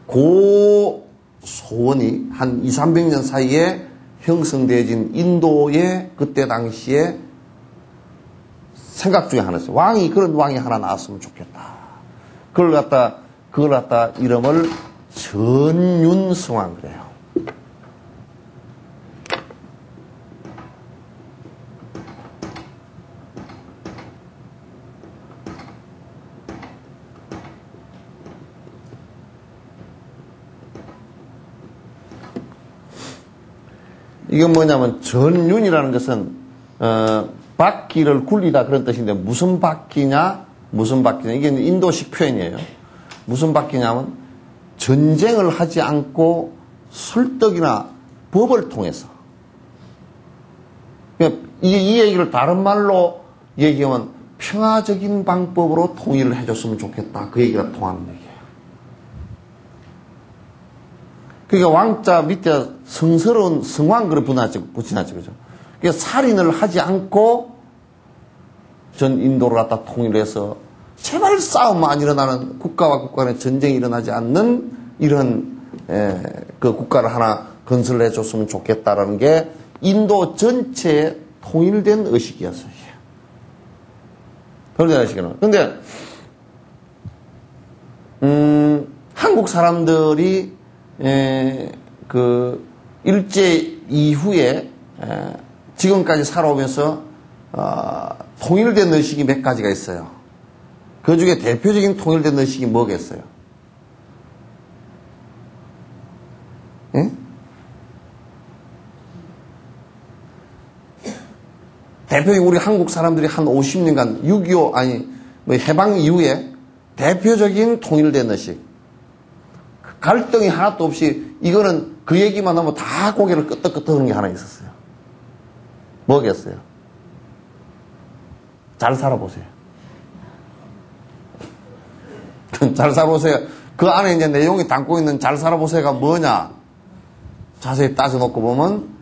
그 소원이 한 200~300년 사이에 형성되어진 인도의 그때 당시에 생각 중에 하나였어요. 그런 왕이 하나 나왔으면 좋겠다. 그걸 갖다 이름을 전윤성왕 그래요. 이건 뭐냐면 전윤이라는 것은 바퀴를 굴리다 그런 뜻인데 무슨 바퀴냐 이게 인도식 표현이에요. 무슨 바퀴냐면 전쟁을 하지 않고 설득이나 법을 통해서 이 얘기를 다른 말로 얘기하면 평화적인 방법으로 통일을 해줬으면 좋겠다. 그 얘기가 통하는 얘기예요. 그러니까 왕자 밑에 성스러운 성왕그를 붙여놨죠. 그죠? 그러니까 살인을 하지 않고 전 인도를 갖다 통일해서 제발 싸움 안 일어나는 국가와 국가 간에 전쟁이 일어나지 않는 이런 그 국가를 하나 건설해 줬으면 좋겠다라는 게 인도 전체의 통일된 의식이었어요. 통일된 의식이는. 근데 한국 사람들이 그 일제 이후에 지금까지 살아오면서 통일된 의식이 몇 가지가 있어요. 그 중에 대표적인 통일된 의식이 뭐겠어요? 응? 대표적인 우리 한국 사람들이 한 50년간 6.25 해방 이후에 대표적인 통일된 의식. 갈등이 하나도 없이 이거는 그 얘기만 하면 다 고개를 끄덕끄덕 하는 게 하나 있었어요. 뭐겠어요? 잘 살아보세요. 잘 살아보세요. 그 안에 이제 내용이 담고 있는 잘 살아보세요가 뭐냐? 자세히 따져놓고 보면,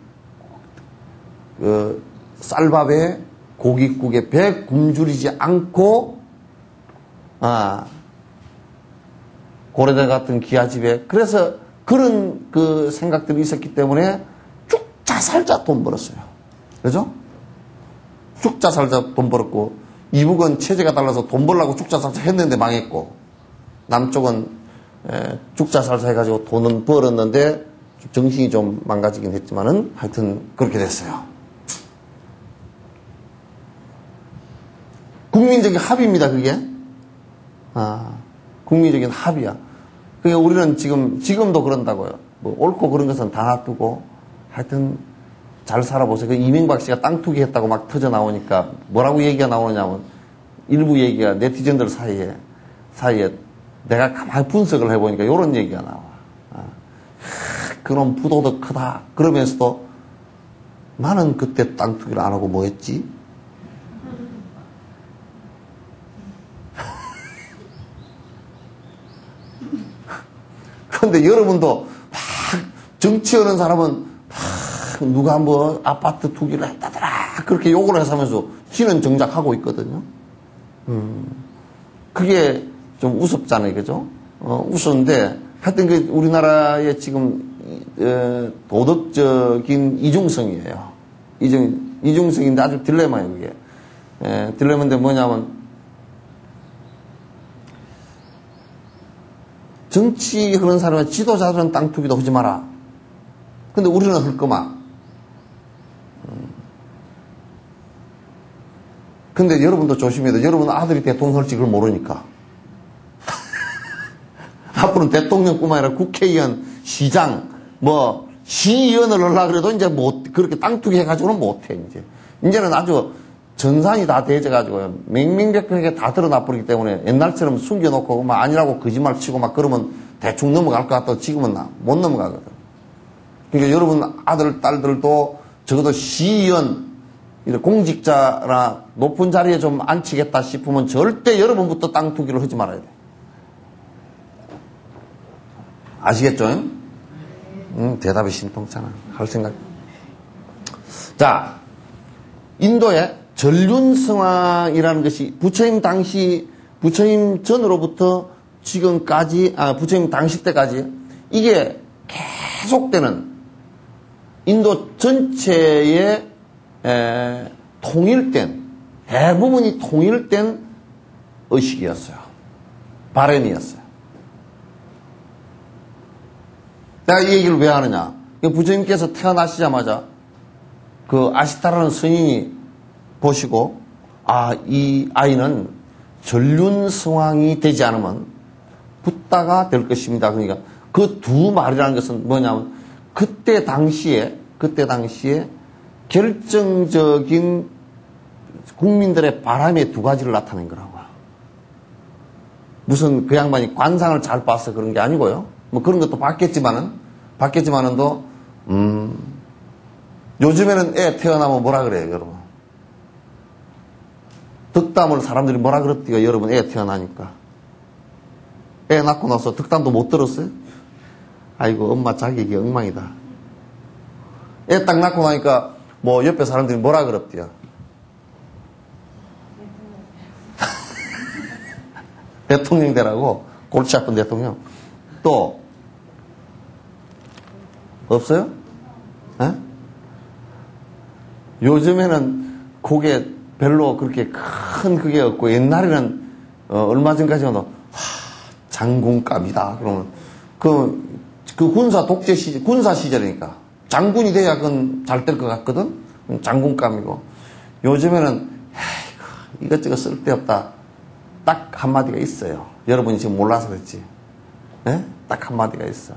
쌀밥에 고깃국에 배 굶주리지 않고, 고래대 같은 기아집에, 그래서 그런 그 생각들이 있었기 때문에 죽자 살자 돈 벌었어요. 그죠? 죽자 살자 돈 벌었고, 이북은 체제가 달라서 돈 벌려고 죽자 살자 했는데 망했고, 남쪽은 죽자 살자 해가지고 돈은 벌었는데 정신이 좀 망가지긴 했지만은 하여튼 그렇게 됐어요. 국민적인 합의입니다, 그게. 국민적인 합의야. 그게 우리는 지금도 그런다고요. 뭐 옳고 그런 것은 다 놔두고 하여튼 잘 살아보세요. 그 이명박 씨가 땅 투기했다고 막 터져 나오니까 뭐라고 얘기가 나오느냐면 일부 얘기가 네티즌들 사이에 내가 가만히 분석을 해보니까 이런 얘기가 나와. 그런 부도덕 크다. 그러면서도 나는 그때 땅 투기를 안 하고 뭐 했지? 그런데 여러분도 막 정치하는 사람은 막 누가 뭐 아파트 투기를 했다더라 그렇게 욕을 해서면서 지는 정작 하고 있거든요. 그게 좀 우습잖아요, 그죠? 우스운데 하여튼 그 우리나라의 지금 도덕적인 이중성이에요. 이중성인데 아주 딜레마예요, 그게. 딜레마인데 뭐냐면 정치 하는 사람은 지도자들은 땅 투기도 하지 마라. 근데 우리는 할 거마. 근데 여러분도 조심해야 돼. 여러분 아들이 대통령 할지 그걸 모르니까. 앞으로는 대통령뿐만 아니라 국회의원, 시장, 시의원을 하려고 그래도 이제 그렇게 땅 투기 해가지고는 못해, 이제. 이제는 아주 전산이 다 대져가지고요. 맹맹백백하게 다 드러나버리기 때문에 옛날처럼 숨겨놓고 막 아니라고 거짓말 치고 막 그러면 대충 넘어갈 것 같아도 지금은 못 넘어가거든. 그러니까 여러분 아들, 딸들도 적어도 시의원, 공직자나 높은 자리에 좀 앉히겠다 싶으면 절대 여러분부터 땅 투기를 하지 말아야 돼. 아시겠죠? 대답이 신통찮아. 할 생각. 자, 인도의 전륜성왕이라는 것이 부처님 전으로부터 지금까지, 부처님 당시 때까지 이게 계속되는 인도 전체의 통일된, 대부분이 통일된 의식이었어요. 바램이었어요. 내가 이 얘기를 왜 하느냐. 부처님께서 태어나시자마자 그 아시타라는 스님이 보시고, 이 아이는 전륜성왕이 되지 않으면 붓다가 될 것입니다. 그러니까 그 두 말이라는 것은 뭐냐면 그때 당시에 결정적인 국민들의 바람의 두 가지를 나타낸 거라고요. 무슨 그 양반이 관상을 잘 봐서 그런 게 아니고요. 뭐 그런 것도 봤겠지만은도, 요즘에는 애 태어나면 뭐라 그래요, 여러분? 덕담을 사람들이 뭐라 그랬대요, 여러분, 애 태어나니까. 애 낳고 나서 덕담도 못 들었어요? 아이고, 엄마 자격이 엉망이다. 애 딱 낳고 나니까, 옆에 사람들이 뭐라 그랬대요? 대통령 되라고? 골치 아픈 대통령. 또, 없어요? 에? 요즘에는 그게 별로 그렇게 큰 그게 없고, 옛날에는, 얼마 전까지는, 장군감이다. 그러면, 그 군사 독재 시절, 군사 시절이니까. 장군이 돼야 그건 잘 될 것 같거든? 장군감이고. 요즘에는, 이것저것 쓸데없다. 딱 한마디가 있어요. 여러분이 지금 몰라서 그렇지. 예? 딱 한마디가 있어.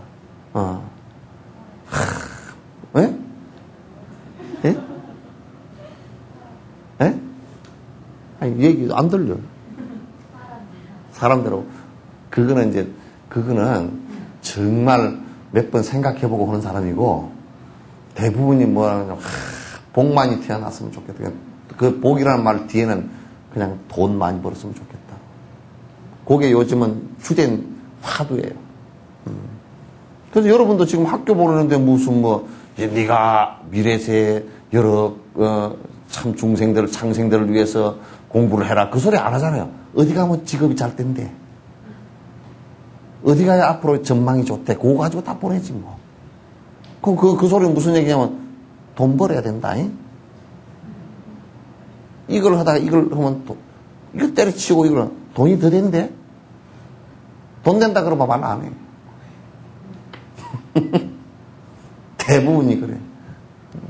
예? 예? 예? 아니, 얘기 안 들려. 사람대로. 그거는 정말 몇 번 생각해보고 하는 사람이고, 대부분이 뭐라냐, 복 많이 태어났으면 좋겠다. 그 복이라는 말 뒤에는 그냥 돈 많이 벌었으면 좋겠다. 그게 요즘은 주된 화두예요. 그래서 여러분도 지금 학교 보내는데 무슨 이제 네가 미래세 여러 참 중생들, 창생들을 위해서 공부를 해라. 그 소리 안 하잖아요. 어디 가면 직업이 잘 된대. 어디 가야 앞으로 전망이 좋대. 그거 가지고 다 보내지 뭐. 그럼 그 소리는 무슨 얘기냐면 돈 벌어야 된다. 이걸 하다가 이걸 하면 이거 때려치고 이걸 돈이 더 된대. 돈 된다 그러면 말 안 해. 대부분이 그래.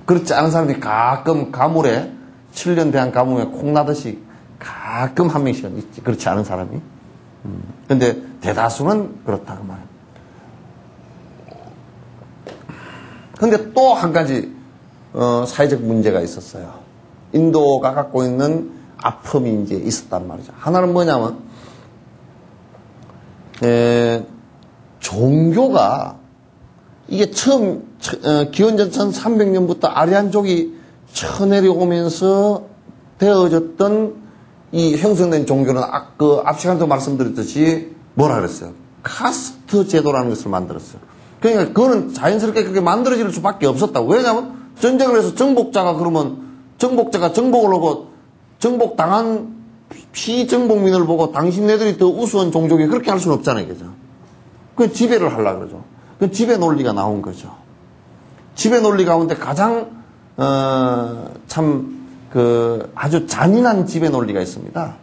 그렇지 않은 사람이 가끔 가물에 7년 대한 가뭄에 콩나듯이 가끔 한 명씩은 있지. 그렇지 않은 사람이. 근데 대다수는 그렇다고 말해요. 근데 또 한 가지 사회적 문제가 있었어요. 인도가 갖고 있는 아픔이 이제 있었단 말이죠. 하나는 뭐냐면 종교가 이게 처음 기원전 1300년부터 아리안족이 쳐내려오면서 되어졌던 이 형성된 종교는 앞 시간도 말씀드렸듯이 뭐라 그랬어요? 카스트 제도라는 것을 만들었어요. 그러니까 그거는 자연스럽게 그렇게 만들어질 수밖에 없었다고. 왜냐하면 전쟁을 해서 정복자가 그러면 정복자가 정복을 하고 정복당한 피정복민을 보고 당신네들이 더 우수한 종족이 그렇게 할 수는 없잖아요. 그죠? 그 지배를 하려고 그러죠. 그 지배 논리가 나온 거죠. 지배 논리 가운데 가장 아주 잔인한 지배 논리가 있습니다.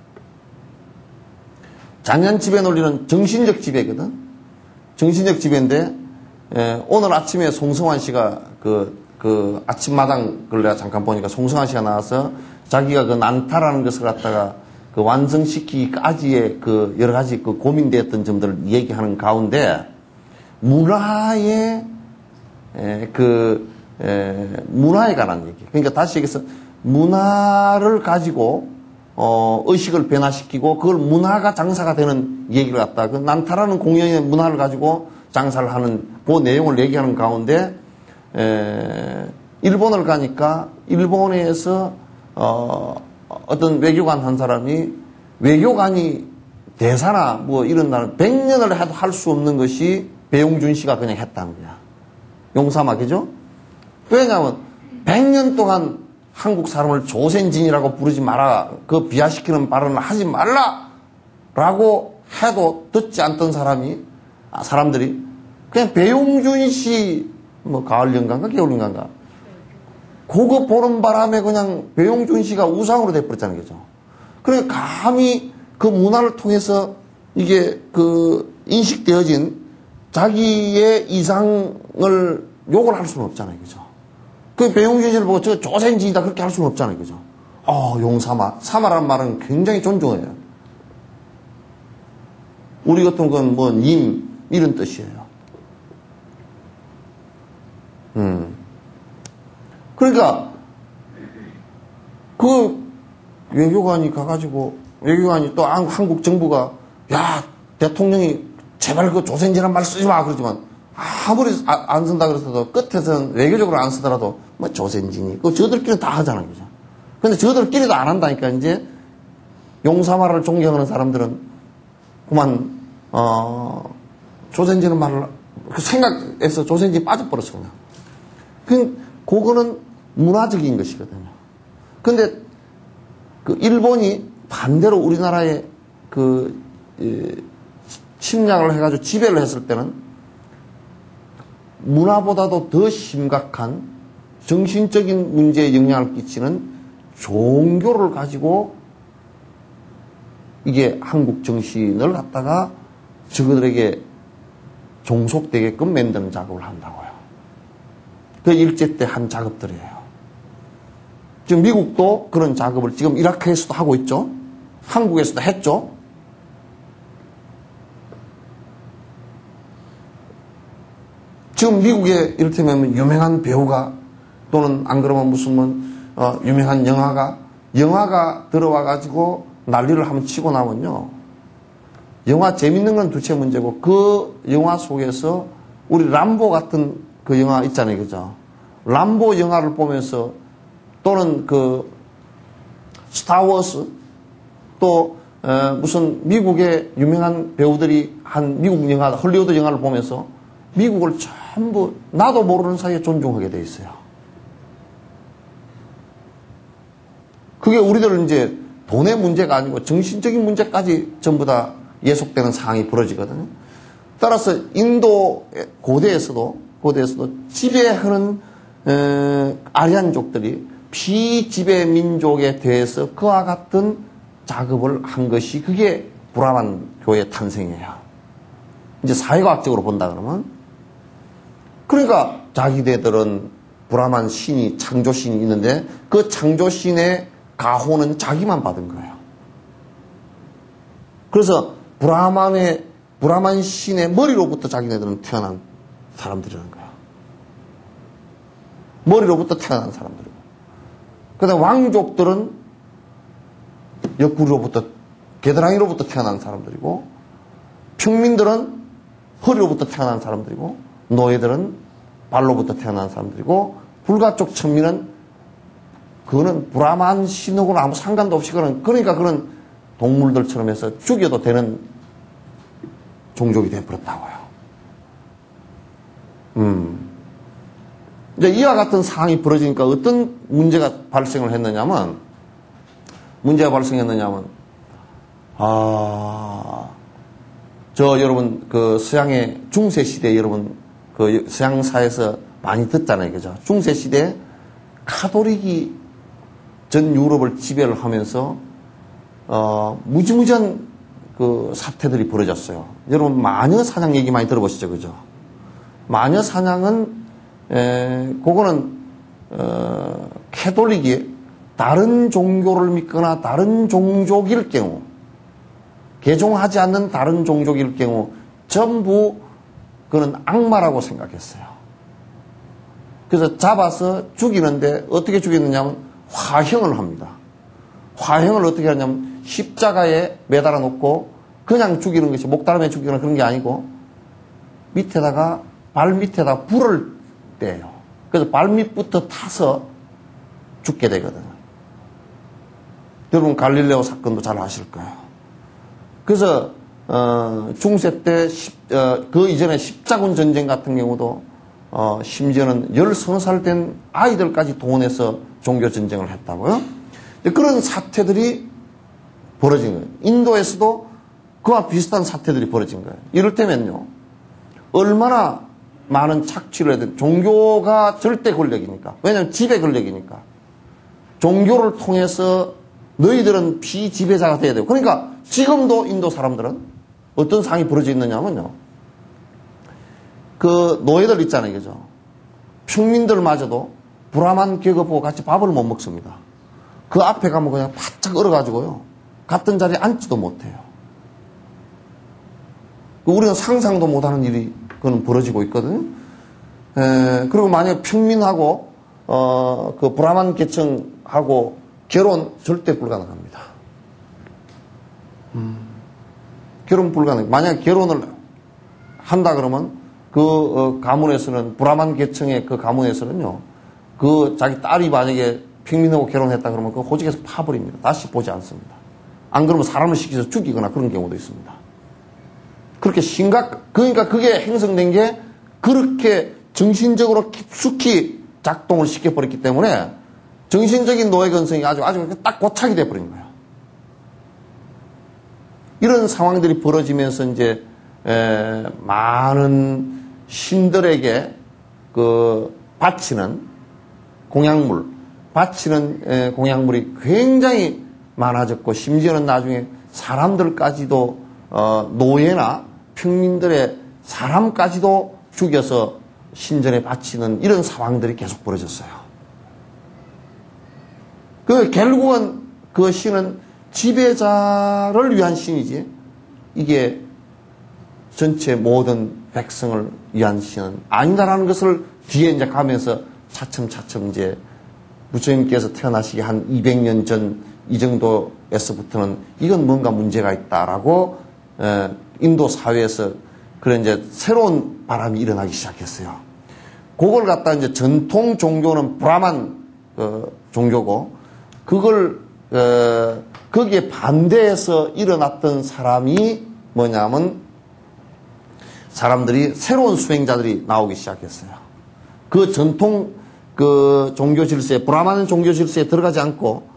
잔인한 지배 논리는 정신적 지배거든. 정신적 지배인데 오늘 아침에 송성환 씨가 그 아침마당 걸 내가 잠깐 보니까 송성환 씨가 나와서 자기가 그 난타라는 것을 갖다가 그 완성시키기까지의 그 여러 가지 그 고민되었던 점들을 얘기하는 가운데 문화에 관한 얘기. 그러니까 다시 얘기해서 문화를 가지고 의식을 변화시키고 그걸 문화가 장사가 되는 얘기를 갖다 그 난타라는 공연의 문화를 가지고 장사를 하는 그 내용을 얘기하는 가운데 일본을 가니까 일본에서 어떤 외교관 한 사람이 외교관이 대사나 뭐 이런 나라 100년을 해도 할 수 없는 것이 배용준 씨가 그냥 했다는 거야. 용사막이죠? 왜냐하면 100년 동안 한국 사람을 조선진이라고 부르지 마라. 그 비하시키는 발언을 하지 말라. 라고 해도 듣지 않던 사람들이 그냥 배용준 씨 뭐 가을연가인가 겨울연가인가 그거 보는 바람에 그냥 배용준 씨가 우상으로 돼버렸다는 거죠. 그러니까 감히 그 문화를 통해서 이게 그 인식되어진 자기의 이상을 욕을 할 수는 없잖아요. 그죠? 그 배용준 씨를 보고 저 조선진이다 그렇게 할 수는 없잖아요. 그죠? 용사마. 사마라는 말은 굉장히 존중해요. 우리 같은 건 뭐 님 이런 뜻이에요. 그러니까 그 외교관이 가가지고 외교관이 또 한국 정부가 야 대통령이 제발 그 조선진이란 말 쓰지 마 그러지만 아무리 안 쓴다 그랬어도 끝에서는 외교적으로 안 쓰더라도 뭐 조선진이 그 저들끼리는 다 하잖아요. 그죠? 근데 저들끼리도 안 한다니까 이제 용사마를 존경하는 사람들은 그만 조선진은 말을 그 생각에서 조선진이 빠져버렸어 그냥. 그거는 문화적인 것이거든요. 근데 그 일본이 반대로 우리나라에 그 침략을 해가지고 지배를 했을 때는 문화보다도 더 심각한 정신적인 문제에 영향을 끼치는 종교를 가지고 이게 한국 정신을 갖다가 저들에게 종속되게끔 만드는 작업을 한다고요. 그 일제 때 한 작업들이에요. 지금 미국도 그런 작업을 지금 이라크에서도 하고 있죠. 한국에서도 했죠. 지금 미국에 이를테면 유명한 배우가 또는 안 그러면 무슨 유명한 영화가 들어와 가지고 난리를 한번 치고 나면요. 영화 재밌는 건 둘째 문제고 그 영화 속에서 우리 람보 같은 그 영화 있잖아요. 그죠? 람보 영화를 보면서 또는 그 스타워즈 또 무슨 미국의 유명한 배우들이 한 미국 영화, 헐리우드 영화를 보면서 미국을 전부 나도 모르는 사이에 존중하게 돼 있어요. 그게 우리들은 이제 돈의 문제가 아니고 정신적인 문제까지 전부 다 예속되는 상황이 벌어지거든요. 따라서 인도 고대에서도 지배하는 아리안족들이 비지배 민족에 대해서 그와 같은 작업을 한 것이 그게 브라만 교의 탄생이에요. 이제 사회과학적으로 본다 그러면 그러니까 자기네들은 브라만 신이 창조신이 있는데 그 창조신의 가호는 자기만 받은 거예요. 그래서 브라만 신의 머리로부터 자기네들은 태어난 사람들이라는 거예요. 머리로부터 태어난 사람들이고. 그다음 왕족들은 옆구리로부터 겨드랑이로부터 태어난 사람들이고 평민들은 허리로부터 태어난 사람들이고 노예들은 발로부터 태어난 사람들이고 불가쪽 천민은 그거는 브라만 신하고는 아무 상관도 없이 그러니까 그런 동물들처럼 해서 죽여도 되는 종족이 되어버렸다고요. 이제 이와 같은 상황이 벌어지니까 어떤 문제가 발생을 했느냐면, 여러분, 그 서양의 중세시대 여러분, 그 서양사에서 많이 듣잖아요. 그죠? 중세시대 카톨릭이 전 유럽을 지배를 하면서, 무지무지한 그 사태들이 벌어졌어요. 여러분, 마녀 사냥 얘기 많이 들어보시죠. 그죠? 마녀 사냥은 그거는 캐톨릭이 다른 종교를 믿거나 다른 종족일 경우, 개종하지 않는 다른 종족일 경우 전부 그는 악마라고 생각했어요. 그래서 잡아서 죽이는데 어떻게 죽이느냐면 화형을 합니다. 화형을 어떻게 하냐면 십자가에 매달아 놓고 그냥 죽이는 것이 목다름에 죽이거나 그런 게 아니고 밑에다가 발 밑에다 불을 떼요. 그래서 발밑부터 타서 죽게 되거든요. 여러분 갈릴레오 사건도 잘 아실 거예요. 그래서 중세 때 그 이전에 십자군 전쟁 같은 경우도 심지어는 13살 된 아이들까지 동원해서 종교 전쟁을 했다고요. 그런 사태들이 벌어진 거예요. 인도에서도 그와 비슷한 사태들이 벌어진 거예요. 이를테면요. 얼마나 많은 착취를 해야 돼. 종교가 절대 권력이니까. 왜냐하면 지배 권력이니까. 종교를 통해서 너희들은 비지배자가 돼야 돼요. 그러니까 지금도 인도 사람들은 어떤 상황이 벌어져 있느냐면요. 그 노예들 있잖아요. 그죠? 평민들마저도 브라만 계급 보고 같이 밥을 못 먹습니다. 그 앞에 가면 그냥 바짝 얼어가지고요. 같은 자리에 앉지도 못해요. 우리는 상상도 못하는 일이 그건 벌어지고 있거든요. 그리고 만약에 평민하고 그 브라만 계층하고 결혼 절대 불가능합니다. 결혼 불가능. 만약 결혼을 한다 그러면 그 가문에서는 브라만 계층의 그 가문에서는요. 그 자기 딸이 만약에 평민하고 결혼했다 그러면 그 호직에서 파버립니다. 다시 보지 않습니다. 안 그러면 사람을 시켜서 죽이거나 그런 경우도 있습니다. 그렇게 그러니까 그게 형성된 게 그렇게 정신적으로 깊숙이 작동을 시켜버렸기 때문에 정신적인 노예 근성이 아주 딱 고착이 돼버린 거예요. 이런 상황들이 벌어지면서 이제 많은 신들에게 그 바치는 공약물이 굉장히 많아졌고 심지어는 나중에 사람들까지도 노예나 평민들의 사람까지도 죽여서 신전에 바치는 이런 상황들이 계속 벌어졌어요. 결국은 그 신은 지배자를 위한 신이지 이게 전체 모든 백성을 위한 신은 아니다라는 것을 뒤에 이제 가면서 차츰 이제 부처님께서 태어나시기 한 200년 전 이 정도에서부터는 이건 뭔가 문제가 있다라고 인도 사회에서 그런 이제 새로운 바람이 일어나기 시작했어요. 그걸 갖다 이제 전통 종교는 브라만 종교고, 그걸 거기에 반대해서 일어났던 사람이 뭐냐면 사람들이 새로운 수행자들이 나오기 시작했어요. 그 전통 그 종교 질서에, 브라만 종교 질서에 들어가지 않고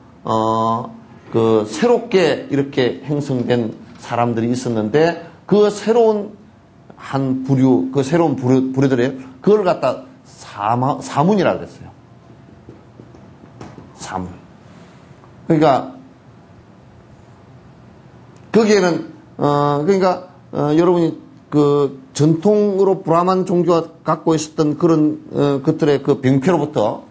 그 새롭게 이렇게 형성된 사람들이 있었는데, 그 새로운 한 부류, 그 새로운 부류들이 그걸 갖다 사문이라고 그랬어요. 사문. 그러니까 거기에는 그러니까 여러분이 그 전통으로 브라만 종교가 갖고 있었던 그런 것들의 그 병폐로부터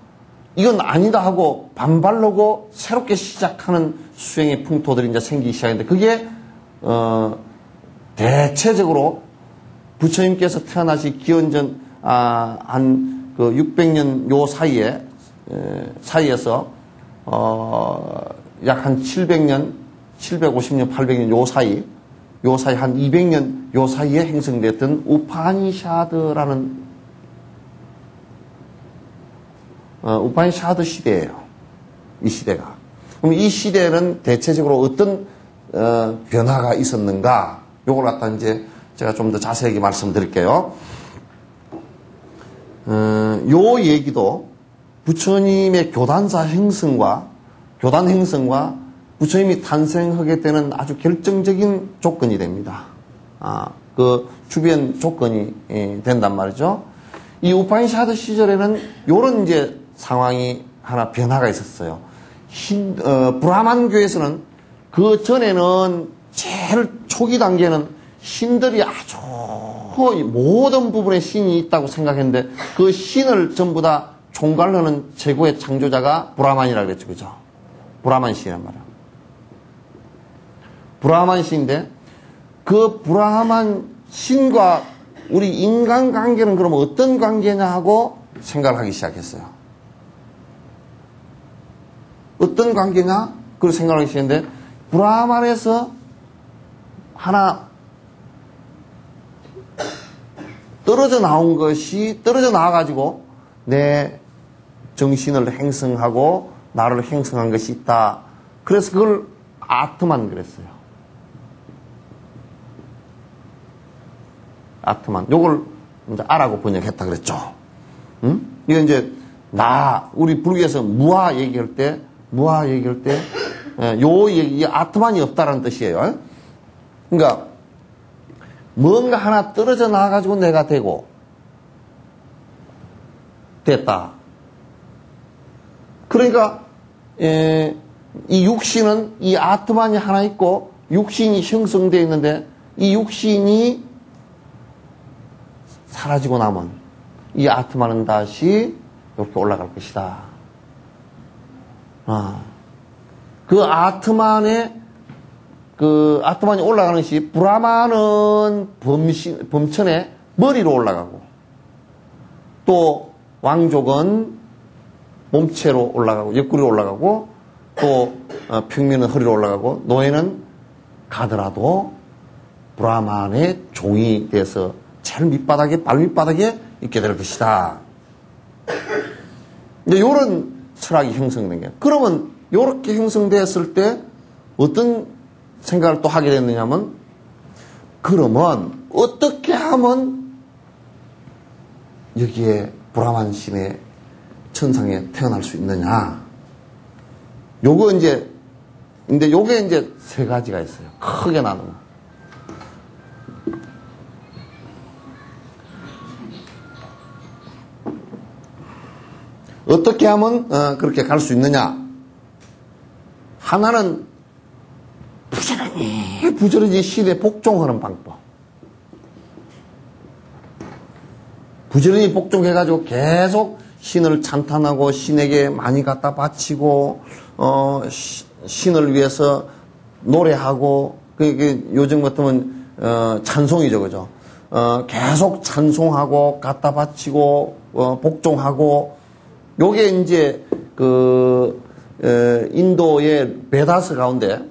이건 아니다 하고 반발하고 새롭게 시작하는 수행의 풍토들이 이제 생기기 시작했는데, 그게 대체적으로 부처님께서 태어나시 기원전 한 그 600년 요 사이에서 약 한 700년, 750년, 800년 요 사이 한 200년 요 사이에 형성됐던 우파니샤드라는 우파니샤드 시대예요. 이 시대가. 그럼 이 시대는 대체적으로 어떤 변화가 있었는가? 요걸 갖다 이제 제가 좀 더 자세하게 말씀드릴게요. 요 얘기도 부처님의 교단 형성과 부처님이 탄생하게 되는 아주 결정적인 조건이 됩니다. 그 주변 조건이 된단 말이죠. 이 우파니샤드 시절에는 요런 이제 상황이 하나 변화가 있었어요. 브라만교에서는 그 전에는 제일 초기 단계는 신들이 아주 모든 부분에 신이 있다고 생각했는데, 그 신을 전부 다 총괄하는 최고의 창조자가 브라만이라고 그랬죠. 그죠? 브라만 신이란 말이야. 브라만 신인데, 그 브라만 신과 우리 인간 관계는 그럼 어떤 관계냐 하고 생각을 하기 시작했어요. 어떤 관계냐? 그걸 생각하기 시작했는데, 브라만에서 하나 떨어져 나와가지고 내 정신을 행성하고 나를 행성한 것이 있다. 그래서 그걸 아트만 그랬어요. 아트만. 요걸 이제 아라고 번역했다 그랬죠. 응? 이거 이제 우리 불교에서 무아 얘기할 때, 요 얘기, 아트만이 없다라는 뜻이에요. 그러니까 뭔가 하나 떨어져 나와가지고 내가 됐다. 그러니까 이 육신은 이 아트만이 하나 있고 육신이 형성되어 있는데, 이 육신이 사라지고 나면 이 아트만은 다시 이렇게 올라갈 것이다. 그 아트만이 올라가는 시, 브라만은 범천의 머리로 올라가고, 또 왕족은 몸체로 올라가고, 옆구리로 올라가고, 또 평민은 허리로 올라가고, 노예는 가더라도 브라만의 종이 돼서 제일 발밑바닥에 있게 될 것이다. 이제 요런 철학이 형성된 거예요. 그러면 요렇게 형성되었을 때 어떤 생각을 또 하게 됐느냐면, 그러면 어떻게 하면 여기에 브라만 신의 천상에 태어날 수 있느냐? 요게 이제 세 가지가 있어요. 크게 나누면. 어떻게 하면 그렇게 갈 수 있느냐? 하나는 부지런히 신에 복종하는 방법. 부지런히 복종해가지고 계속 신을 찬탄하고 신에게 많이 갖다 바치고 신을 위해서 노래하고, 그게 요즘 같으면 찬송이죠, 그죠? 계속 찬송하고 갖다 바치고 복종하고, 요게 이제 인도의 베다스 가운데,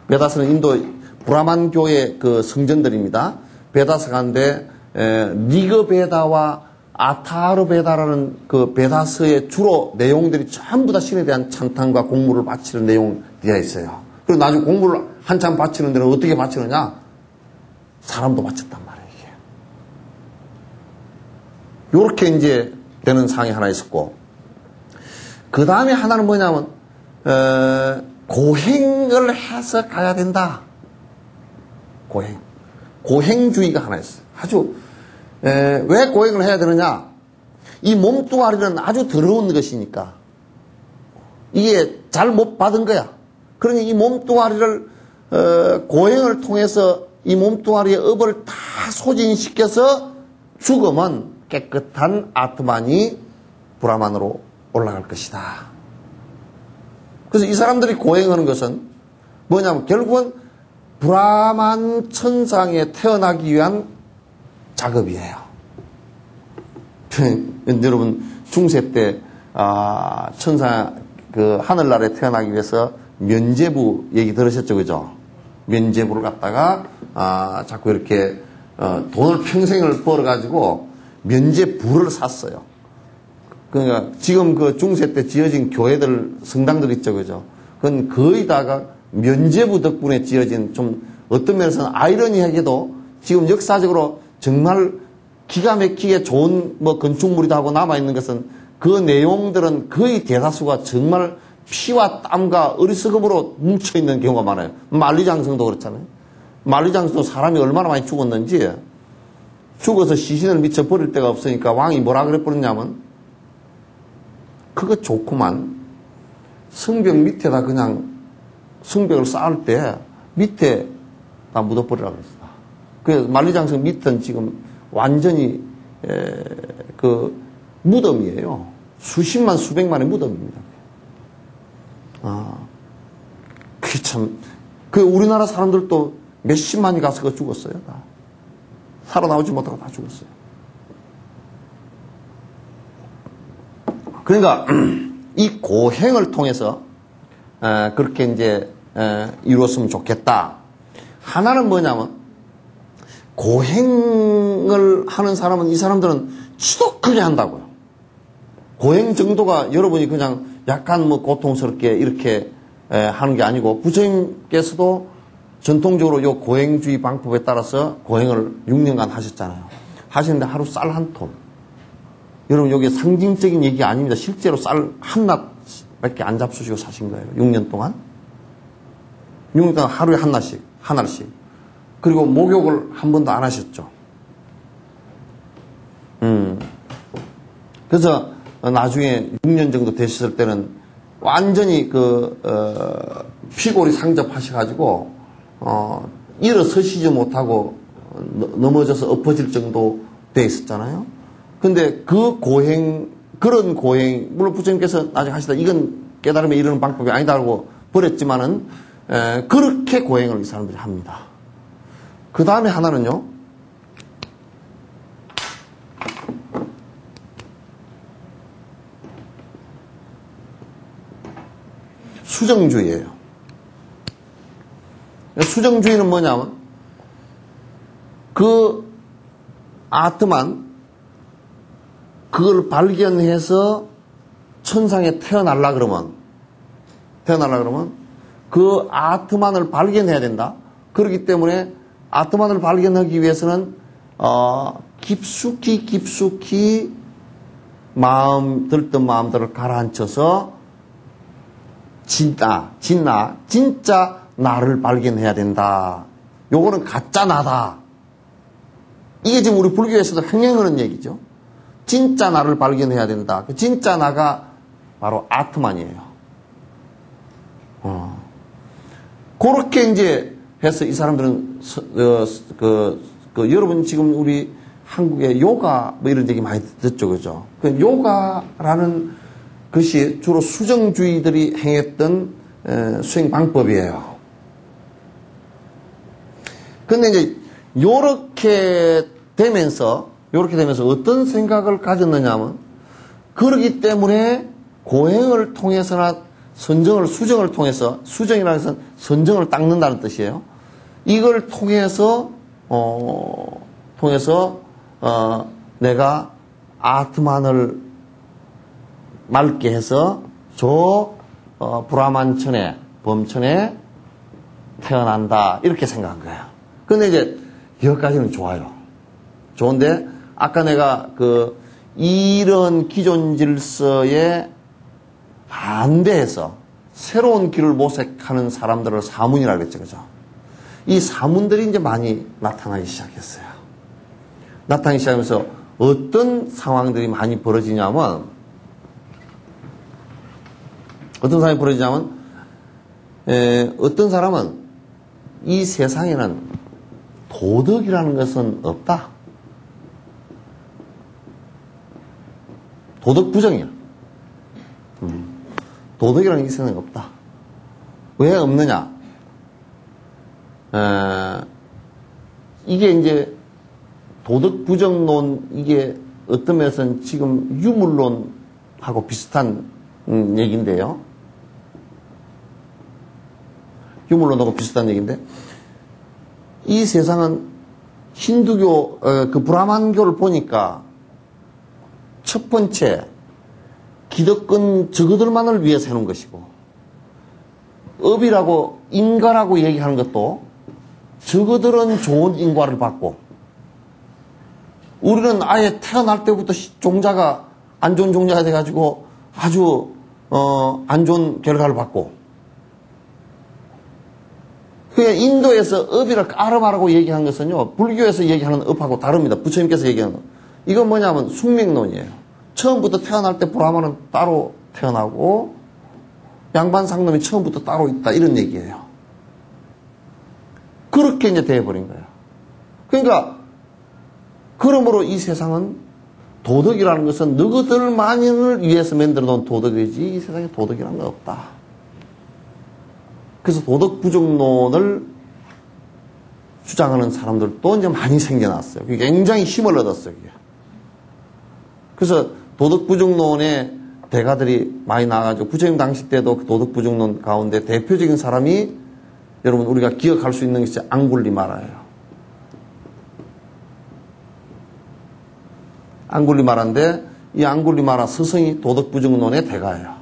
베다스는 인도 브라만교의 그 성전들입니다. 베다스 가운데 리그베다와 아타르베다라는 그 베다서의 주로 내용들이 전부 다 신에 대한 찬탄과 공물을 바치는 내용 되어 있어요. 그리고 나중에 공물을 한참 바치는 데는 어떻게 바치느냐? 사람도 바쳤단 말이에요, 이게. 요렇게 이제 되는 상이 하나 있었고, 그 다음에 하나는 뭐냐면, 고행을 해서 가야 된다. 고행주의가 하나 있어요. 아주, 왜 고행을 해야 되느냐? 이 몸뚱아리는 아주 더러운 것이니까. 이게 잘 못 받은 거야. 그러니 이 몸뚱아리를, 고행을 통해서 이 몸뚱아리의 업을 다 소진시켜서 죽으면 깨끗한 아트만이 브라만으로 올라갈 것이다. 그래서 이 사람들이 고행하는 것은 뭐냐면 결국은 브라만 천상에 태어나기 위한 작업이에요. 여러분 중세 때 천사 그 하늘나라에 태어나기 위해서 면제부 얘기 들으셨죠, 그죠? 면제부를 갖다가 자꾸 이렇게 돈을 평생을 벌어가지고 면제부를 샀어요. 그러니까 지금 그 중세 때 지어진 교회들 성당들 있죠, 그죠? 그건 거의 다가 면제부 덕분에 지어진, 좀 어떤 면에서는 아이러니하게도 지금 역사적으로 정말 기가 막히게 좋은 뭐 건축물이다 하고 남아있는 것은 그 내용들은 거의 대다수가 정말 피와 땀과 어리석음으로 뭉쳐있는 경우가 많아요. 만리장성도 그렇잖아요. 만리장성도 사람이 얼마나 많이 죽었는지, 죽어서 시신을 미쳐 버릴 데가 없으니까 왕이 뭐라 그랬냐면, 그거 좋구만. 성벽 밑에다 그냥 성벽을 쌓을 때 밑에 다 묻어버리라고 그랬어. 그래서 만리장성 밑은 지금 완전히 그 무덤이에요. 수십만 수백만의 무덤입니다. 그게 참, 그 우리나라 사람들도 몇십만이 가서 그 죽었어요. 다 살아나오지 못하고 다 죽었어요. 그러니까 이 고행을 통해서 그렇게 이제 이루었으면 좋겠다. 하나는 뭐냐면, 고행을 하는 사람은, 이 사람들은 지독하게 한다고요. 고행 정도가 여러분이 그냥 약간 뭐 고통스럽게 이렇게 하는 게 아니고, 부처님께서도 전통적으로 요 고행주의 방법에 따라서 고행을 6년간 하셨잖아요. 하시는데 하루 쌀 한 톨. 여러분, 여기 상징적인 얘기 아닙니다. 실제로 쌀 한 낫밖에 안 잡수시고 사신 거예요. 6년 동안. 6년 동안 하루에 한 알씩. 그리고 목욕을 한 번도 안 하셨죠. 그래서 나중에 6년 정도 되셨을 때는 완전히 피골이 상접하셔가지고, 일어서시지 못하고 넘어져서 엎어질 정도 돼 있었잖아요. 근데 그런 고행, 물론 부처님께서 나중에 하시다 이건 깨달음에 이르는 방법이 아니다라고 버렸지만은, 그렇게 고행을 이 사람들이 합니다. 그 다음에 하나는요, 수정주의예요. 수정주의는 뭐냐면, 그 아트만 그걸 발견해서 천상에 태어나려 그러면 그 아트만을 발견해야 된다. 그렇기 때문에 아트만을 발견하기 위해서는 깊숙이 마음 들던 마음들을 가라앉혀서 진짜 나를 발견해야 된다. 요거는 가짜 나다. 이게 지금 우리 불교에서도 횡행하는 얘기죠. 진짜 나를 발견해야 된다. 그 진짜 나가 바로 아트만이에요. 그렇게 이제 해서 이 사람들은 여러분 지금 우리 한국에 요가 뭐 이런 얘기 많이 듣죠, 그죠? 그 요가라는 것이 주로 수정주의들이 행했던 수행 방법이에요. 근데 이제 요렇게 되면서 어떤 생각을 가졌느냐 하면, 그러기 때문에 고행을 통해서나 수정을 통해서, 수정이라는 것은 선정을 닦는다는 뜻이에요. 이걸 통해서 내가 아트만을 맑게 해서 저 브라만천에 범천에 태어난다 이렇게 생각한 거예요. 근데 이제 여기까지는 좋아요. 좋은데 아까 내가 이런 기존 질서에 반대해서 새로운 길을 모색하는 사람들을 사문이라고 그랬죠. 그죠? 이 사문들이 이제 많이 나타나기 시작했어요. 나타나기 시작하면서 어떤 상황들이 많이 벌어지냐면, 어떤 사람은 이 세상에는 도덕이라는 것은 없다. 도덕 부정이야. 도덕이라는 게 이 세상에 없다. 왜 없느냐? 이게 이제 도덕 부정론, 이게 어떤 면에서는 지금 유물론하고 비슷한 얘기인데요. 유물론하고 비슷한 얘기인데, 이 세상은 힌두교, 브라만교를 보니까 첫 번째, 기득권 저그들만을 위해서 해놓은 것이고, 업이라고, 인과라고 얘기하는 것도 저그들은 좋은 인과를 받고, 우리는 아예 태어날 때부터 종자가 안 좋은 종자가 돼가지고 아주, 안 좋은 결과를 받고, 그게 인도에서 업이를 까르마라고 얘기한 것은요, 불교에서 얘기하는 업하고 다릅니다. 부처님께서 얘기하는 것. 이건 뭐냐면 숙명론이에요. 처음부터 태어날 때 브라만은 따로 태어나고 양반 상놈이 처음부터 따로 있다 이런 얘기예요. 그렇게 이제 돼버린 거예요. 그러니까 그러므로 이 세상은 도덕이라는 것은 너희들만을 위해서 만들어 놓은 도덕이지 이 세상에 도덕이라는 건 없다. 그래서 도덕 부정론을 주장하는 사람들도 이제 많이 생겨났어요. 그게 굉장히 힘을 얻었어요. 그게. 그래서 도덕 부정론의 대가들이 많이 나와가지고 부처님 당시 때도 도덕 부정론 가운데 대표적인 사람이 여러분 우리가 기억할 수 있는 것이 앙굴리마라예요. 앙굴리마라인데 이 앙굴리마라 스승이 도덕 부정론의 대가예요.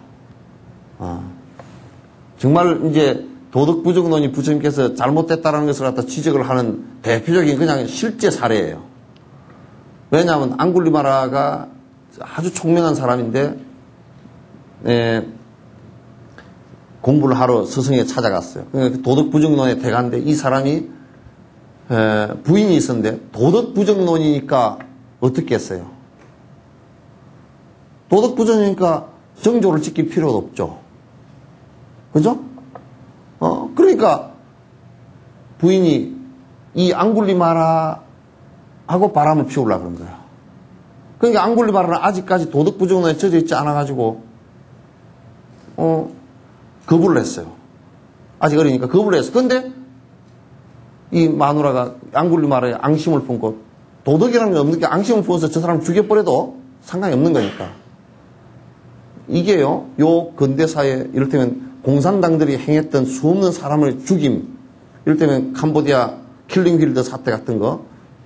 정말 이제 도덕 부정론이 부처님께서 잘못됐다라는 것을 갖다 지적을 하는 대표적인 그냥 실제 사례예요. 왜냐하면 앙굴리마라가 아주 총명한 사람인데 공부를 하러 스승에 찾아갔어요. 그러니까 도덕 부정론의 대가인데 이 사람이 부인이 있었는데 도덕 부정론이니까 어떻게 했어요? 도덕 부정이니까 정조를 지킬 필요도 없죠. 그죠? 그러니까 부인이 이 앙굴리마라하고 바람을 피우려고 그런 거예요. 그러니까 앙굴리마라는 아직까지 도덕 부정론에 젖어 있지 않아가지고 거부를 했어요. 아직 어리니까 거부를 했어. 그런데 이 마누라가 앙굴리마라에 앙심을 품고 도덕이라는 게 없는 게 앙심을 품어서 저 사람을 죽여버려도 상관이 없는 거니까. 이게요, 요 근대사에 이를테면 공산당들이 행했던 수없는 사람을 죽임, 이를테면 캄보디아 킬링필드 사태 같은 거,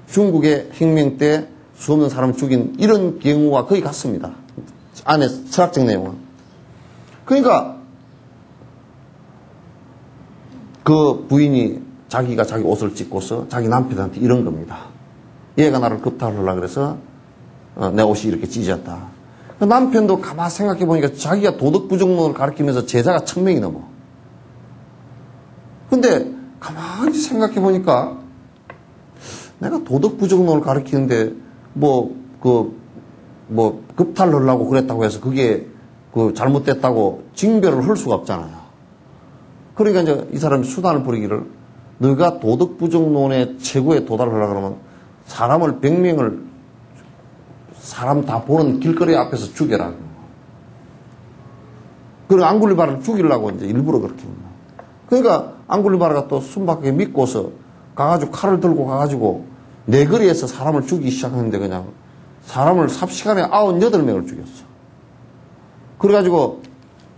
중국의 혁명 때 수없는 사람을 죽인 이런 경우와 거의 같습니다. 안에 철학적 내용은. 그러니까 그 부인이 자기가 자기 옷을 찢고서 자기 남편한테 이런 겁니다. 얘가 나를 겁탈하려고 그래서 내 옷이 이렇게 찢어졌다. 남편도 가만히 생각해 보니까 자기가 도덕 부정론을 가르치면서 제자가 1000명이 넘어. 근데 가만히 생각해 보니까 내가 도덕 부정론을 가르치는데 급탈하려고 그랬다고 해서 그게 잘못됐다고 징별을 할 수가 없잖아요. 그러니까 이제 이 사람이 수단을 부리기를 너가 도덕 부정론의 최고에 도달하려고 그러면 사람을 100명을 사람 다 보는 길거리 앞에서 죽여라. 그리고 앙굴리마라를 죽이려고 이제 일부러 그렇게 합니다. 그러니까 앙굴리마라가 또 순박하게 믿고서 가가지고 칼을 들고 가가지고 내거리에서 사람을 죽이기 시작하는데 그냥 사람을 삽시간에 98명을 죽였어. 그래가지고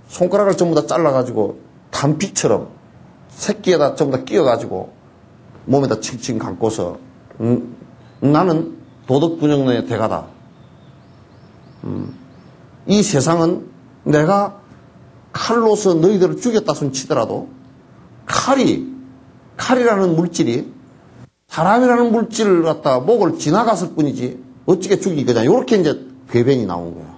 손가락을 전부 다 잘라가지고 단피처럼 새끼에다 전부 다 끼워가지고 몸에다 칭칭 감고서 나는 도덕 부정론의 대가다. 이 세상은 내가 칼로서 너희들을 죽였다 손 치더라도 칼이라는 물질이 사람이라는 물질을 갖다 목을 지나갔을 뿐이지 어찌게 죽이거냐. 이렇게 이제 궤변이 나온 거야.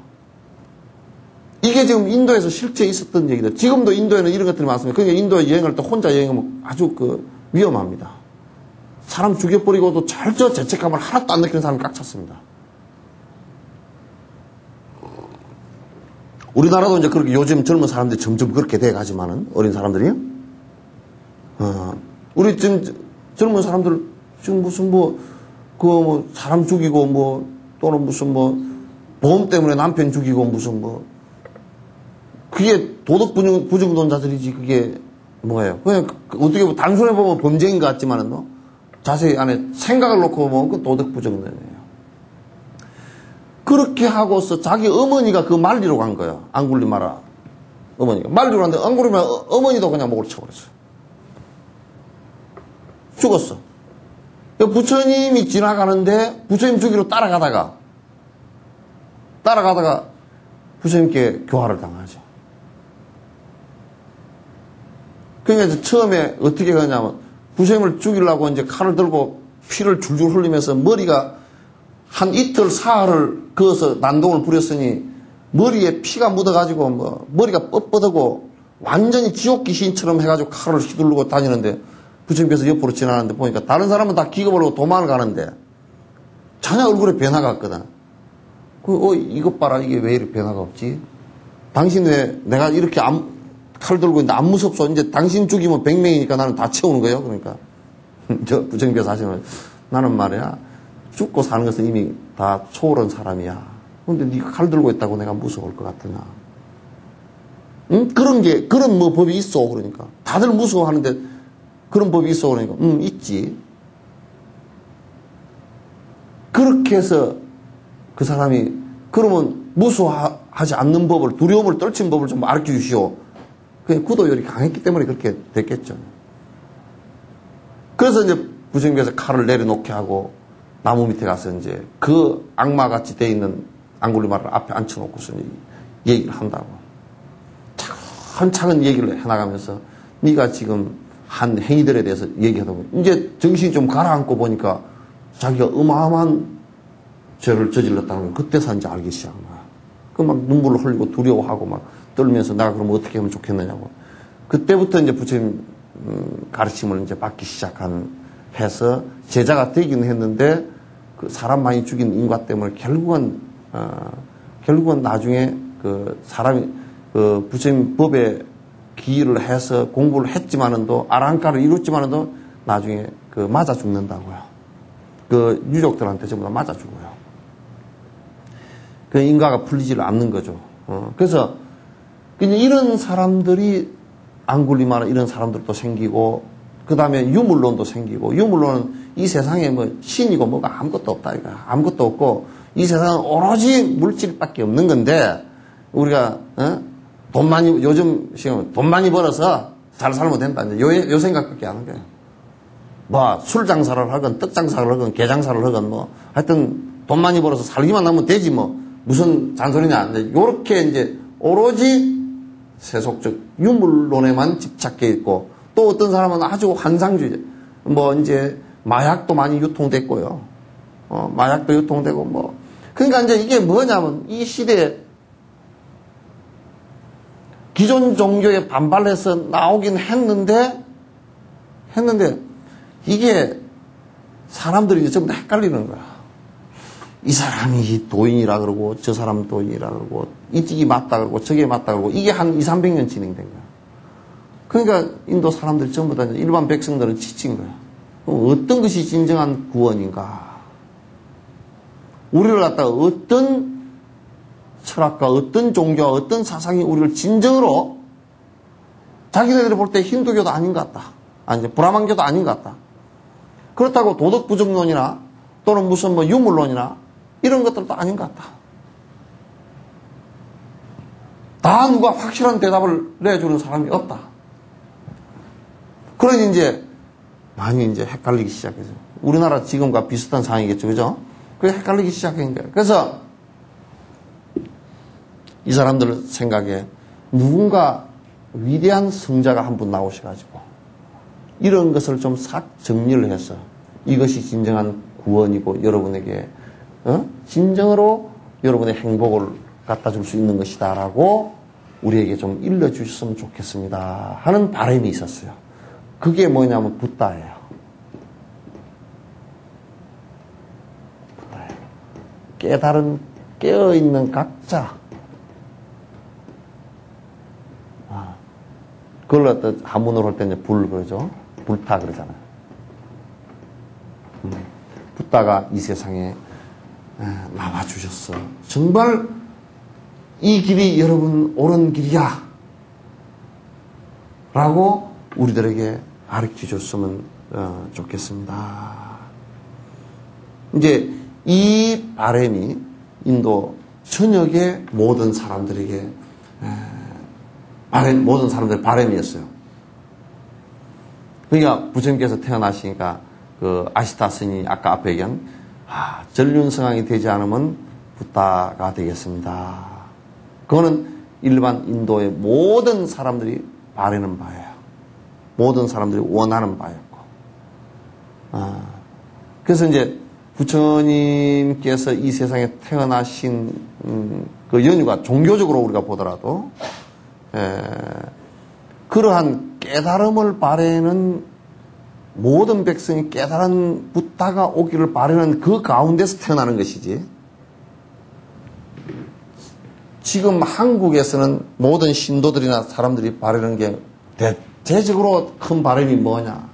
이게 지금 인도에서 실제 있었던 얘기들. 지금도 인도에는 이런 것들이 많습니다. 그러니까 인도에 여행할 때 혼자 여행하면 아주 위험합니다. 사람 죽여버리고도 절저 죄책감을 하나도 안 느끼는 사람이 꽉 찼습니다. 우리나라도 이제 그렇게 요즘 젊은 사람들이 점점 그렇게 돼 가지만은, 어린 사람들이. 우리 지금 젊은 사람들 지금 무슨 사람 죽이고 또는 무슨 보험 때문에 남편 죽이고 무슨 그게 도덕 부정론자들이지 그게 뭐예요. 그냥 어떻게 보면 단순해 보면 범죄인 것 같지만은 자세히 안에 생각을 놓고 보면 그 도덕 부정론이에요. 그렇게 하고서 자기 어머니가 그 말리러 간 거야. 앙굴리마라 어머니가 말리러 갔는데 앙굴리마라 어머니도 그냥 목을 쳐버렸어. 죽었어. 부처님이 지나가는데 부처님 죽이러 따라가다가 부처님께 교화를 당하죠. 그러니까 이제 처음에 어떻게 하냐면 부처님을 죽이려고 이제 칼을 들고 피를 줄줄 흘리면서 머리가 한 이틀 사흘을 그어서 난동을 부렸으니 머리에 피가 묻어가지고 머리가 뻣뻣하고 완전히 지옥 귀신처럼 해가지고 칼을 휘두르고 다니는데 부처님께서 옆으로 지나가는데 보니까 다른 사람은 다 기겁을 하고 도망을 가는데 전혀 얼굴에 변화가 없거든. 이것 봐라. 이게 왜 이렇게 변화가 없지? 당신 왜 내가 이렇게 칼 들고 있는데 안 무섭소? 이제 당신 죽이면 100명이니까 나는 다 채우는 거예요. 그러니까 저 부처님께서 하시는 나는 말이야 죽고 사는 것은 이미 다 초월한 사람이야. 그런데 네가 칼 들고 있다고 내가 무서울 것 같으냐? 응? 그런 법이 있어. 그러니까 다들 무서워하는데 그런 법이 있어. 그러니까 있지. 그렇게 해서 그 사람이 그러면 무서워하지 않는 법을, 두려움을 떨친 법을 좀 가르쳐 주시오. 그냥 구도열이 강했기 때문에 그렇게 됐겠죠. 그래서 이제 부처님께서 칼을 내려놓게 하고 나무 밑에 가서 이제 그 악마같이 돼 있는 앙굴리마를 앞에 앉혀놓고서 얘기를 한다고. 차근차근 얘기를 해나가면서 네가 지금 한 행위들에 대해서 얘기하다 보니 이제 정신이 좀 가라앉고 보니까 자기가 어마어마한 죄를 저질렀다는 걸 그때서 이제 알기 시작한 거야. 그 막 눈물을 흘리고 두려워하고 막 떨면서 내가 그럼 어떻게 하면 좋겠느냐고. 그때부터 이제 부처님 가르침을 이제 받기 해서 제자가 되기는 했는데 그 사람 많이 죽인 인과 때문에 결국은 나중에 그 사람이 그 부처님 법에 기일을 해서 공부를 했지만은도 아랑가를 이뤘지만은도 나중에 그 맞아 죽는다고요. 그 유족들한테 전부 다 맞아 죽어요. 그 인과가 풀리지를 않는 거죠. 그래서 이런 사람들이 앙굴리마라 이런 사람들도 생기고 그 다음에 유물론도 생기고 유물론은 이 세상에 신이고 뭐가 아무것도 없다 이거 아무것도 없고 이 세상은 오로지 물질밖에 없는 건데 우리가 요즘 시간 돈 많이 벌어서 잘 살면 된다. 이제 요 생각밖에 안 하는 거예요. 술 장사를 하건 떡 장사를 하건 게 장사를 하건 하여튼 돈 많이 벌어서 살기만 하면 되지 무슨 잔소리냐. 요렇게 이제 오로지 세속적 유물론에만 집착해 있고 또 어떤 사람은 아주 환상주의. 이제 마약도 많이 유통됐고요. 마약도 유통되고 그러니까 이제 이게 뭐냐면 이 시대에 기존 종교에 반발해서 나오긴 했는데 이게 사람들이 이제 전부 다 헷갈리는 거야. 이 사람이 도인이라 그러고 저 사람 도인이라 그러고 이쪽이 맞다 그러고 저게 맞다 그러고 이게 한 200~300년 진행된 거야. 그러니까 인도 사람들 전부 다 일반 백성들은 지친 거야. 어떤 것이 진정한 구원인가? 우리를 갖다가 어떤 철학과 어떤 종교와 어떤 사상이 우리를 진정으로 자기네들이 볼 때 힌두교도 아닌 것 같다. 아니 브라만교도 아닌 것 같다. 그렇다고 도덕 부정론이나 또는 무슨 유물론이나 이런 것들도 아닌 것 같다. 다 누가 확실한 대답을 내주는 사람이 없다. 그러니 이제 많이 이제 헷갈리기 시작해서 우리나라 지금과 비슷한 상황이겠죠, 그죠? 그게 헷갈리기 시작한 거예요. 그래서 이 사람들 생각에 누군가 위대한 성자가 한 분 나오셔가지고 이런 것을 좀 싹 정리를 해서 이것이 진정한 구원이고 여러분에게 진정으로 여러분의 행복을 갖다 줄 수 있는 것이다라고 우리에게 좀 일러주셨으면 좋겠습니다 하는 바람이 있었어요. 그게 뭐냐면 붓다예요. 붓다예요. 깨달은 깨어있는 각자. 그걸 갖다 한문으로 할 때 이제 불 그러죠. 불타 그러잖아요. 붓다가 이 세상에 나와주셨어. 정말 이 길이 여러분 옳은 길이야 라고 우리들에게 가르쳐 줬으면 좋겠습니다. 이제 이 바람이 인도 전역의 모든 사람들에게 모든 사람들의 바람이었어요. 그러니까 부처님께서 태어나시니까 그 아시타 스님이 아까 앞에 얘기한 전륜성왕이 되지 않으면 붓다가 되겠습니다. 그거는 일반 인도의 모든 사람들이 바라는 바예요. 모든 사람들이 원하는 바였고. 그래서 이제 부처님께서 이 세상에 태어나신 그 연유가 종교적으로 우리가 보더라도 그러한 깨달음을 바라는 모든 백성이 깨달은 붓다가 오기를 바라는 그 가운데서 태어나는 것이지. 지금 한국에서는 모든 신도들이나 사람들이 바라는 게 대체적으로 큰 바람이 뭐냐?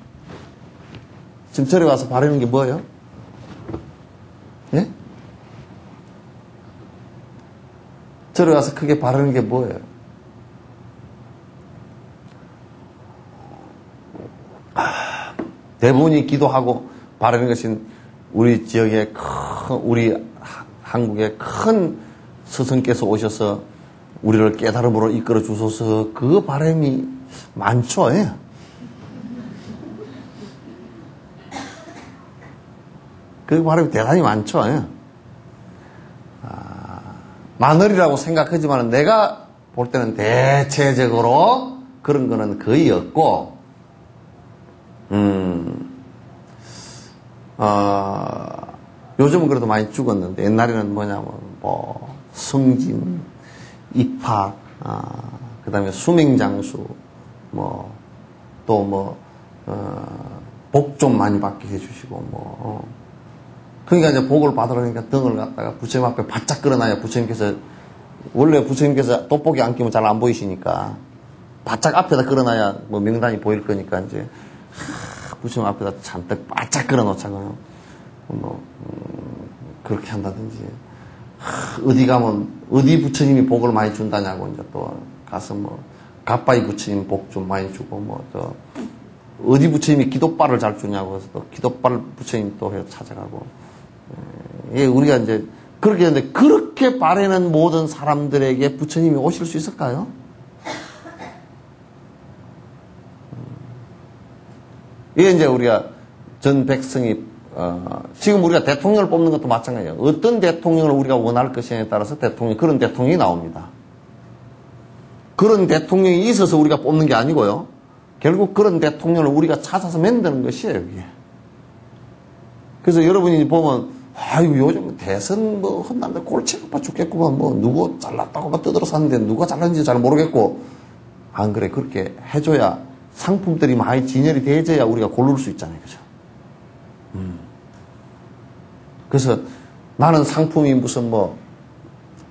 지금 절에 와서 바라는 게 뭐예요? 예? 절에 와서 크게 바라는 게 뭐예요? 대부분이 기도하고 바라는 것은 우리 지역에 우리 한국에 큰 스승께서 오셔서 우리를 깨달음으로 이끌어 주소서 그 바람이 많죠. 예? 그 바람이 대단히 많죠. 예? 많으리라고 생각하지만 내가 볼 때는 대체적으로 그런 거는 거의 없고 요즘은 그래도 많이 죽었는데 옛날에는 뭐냐면 승진, 입학, 그 다음에 수명장수, 복 좀 많이 받게 해주시고, 그러니까 이제 복을 받으려니까 등을 갖다가 부처님 앞에 바짝 끌어놔야 부처님께서, 원래 부처님께서 돋보기 안 끼면 잘 안 보이시니까, 바짝 앞에다 끌어놔야 명단이 보일 거니까 이제, 부처님 앞에다 잔뜩 바짝 끌어놓자고요. 그렇게 한다든지. 어디 가면, 어디 부처님이 복을 많이 준다냐고, 이제 또, 가서 가빠이 부처님 복 좀 많이 주고, 어디 부처님이 기도빨을 잘 주냐고 해서 또 기도빨 부처님 또 찾아가고. 예, 우리가 이제, 그렇게 했는데, 그렇게 바라는 모든 사람들에게 부처님이 오실 수 있을까요? 이게 이제 우리가 전 백성이 지금 우리가 대통령을 뽑는 것도 마찬가지예요. 어떤 대통령을 우리가 원할 것이냐에 따라서 그런 대통령이 나옵니다. 그런 대통령이 있어서 우리가 뽑는 게 아니고요. 결국 그런 대통령을 우리가 찾아서 만드는 것이에요, 이게. 그래서 여러분이 보면, 아유, 요즘 대선 혼난데 골치 아파 죽겠구만, 누구 잘났다고 떠들어서 하는데 누가 잘났는지 잘 모르겠고. 안 그래, 그렇게 해줘야 상품들이 많이 진열이 돼져야 우리가 고를 수 있잖아요, 그죠? 그래서 나는 상품이 무슨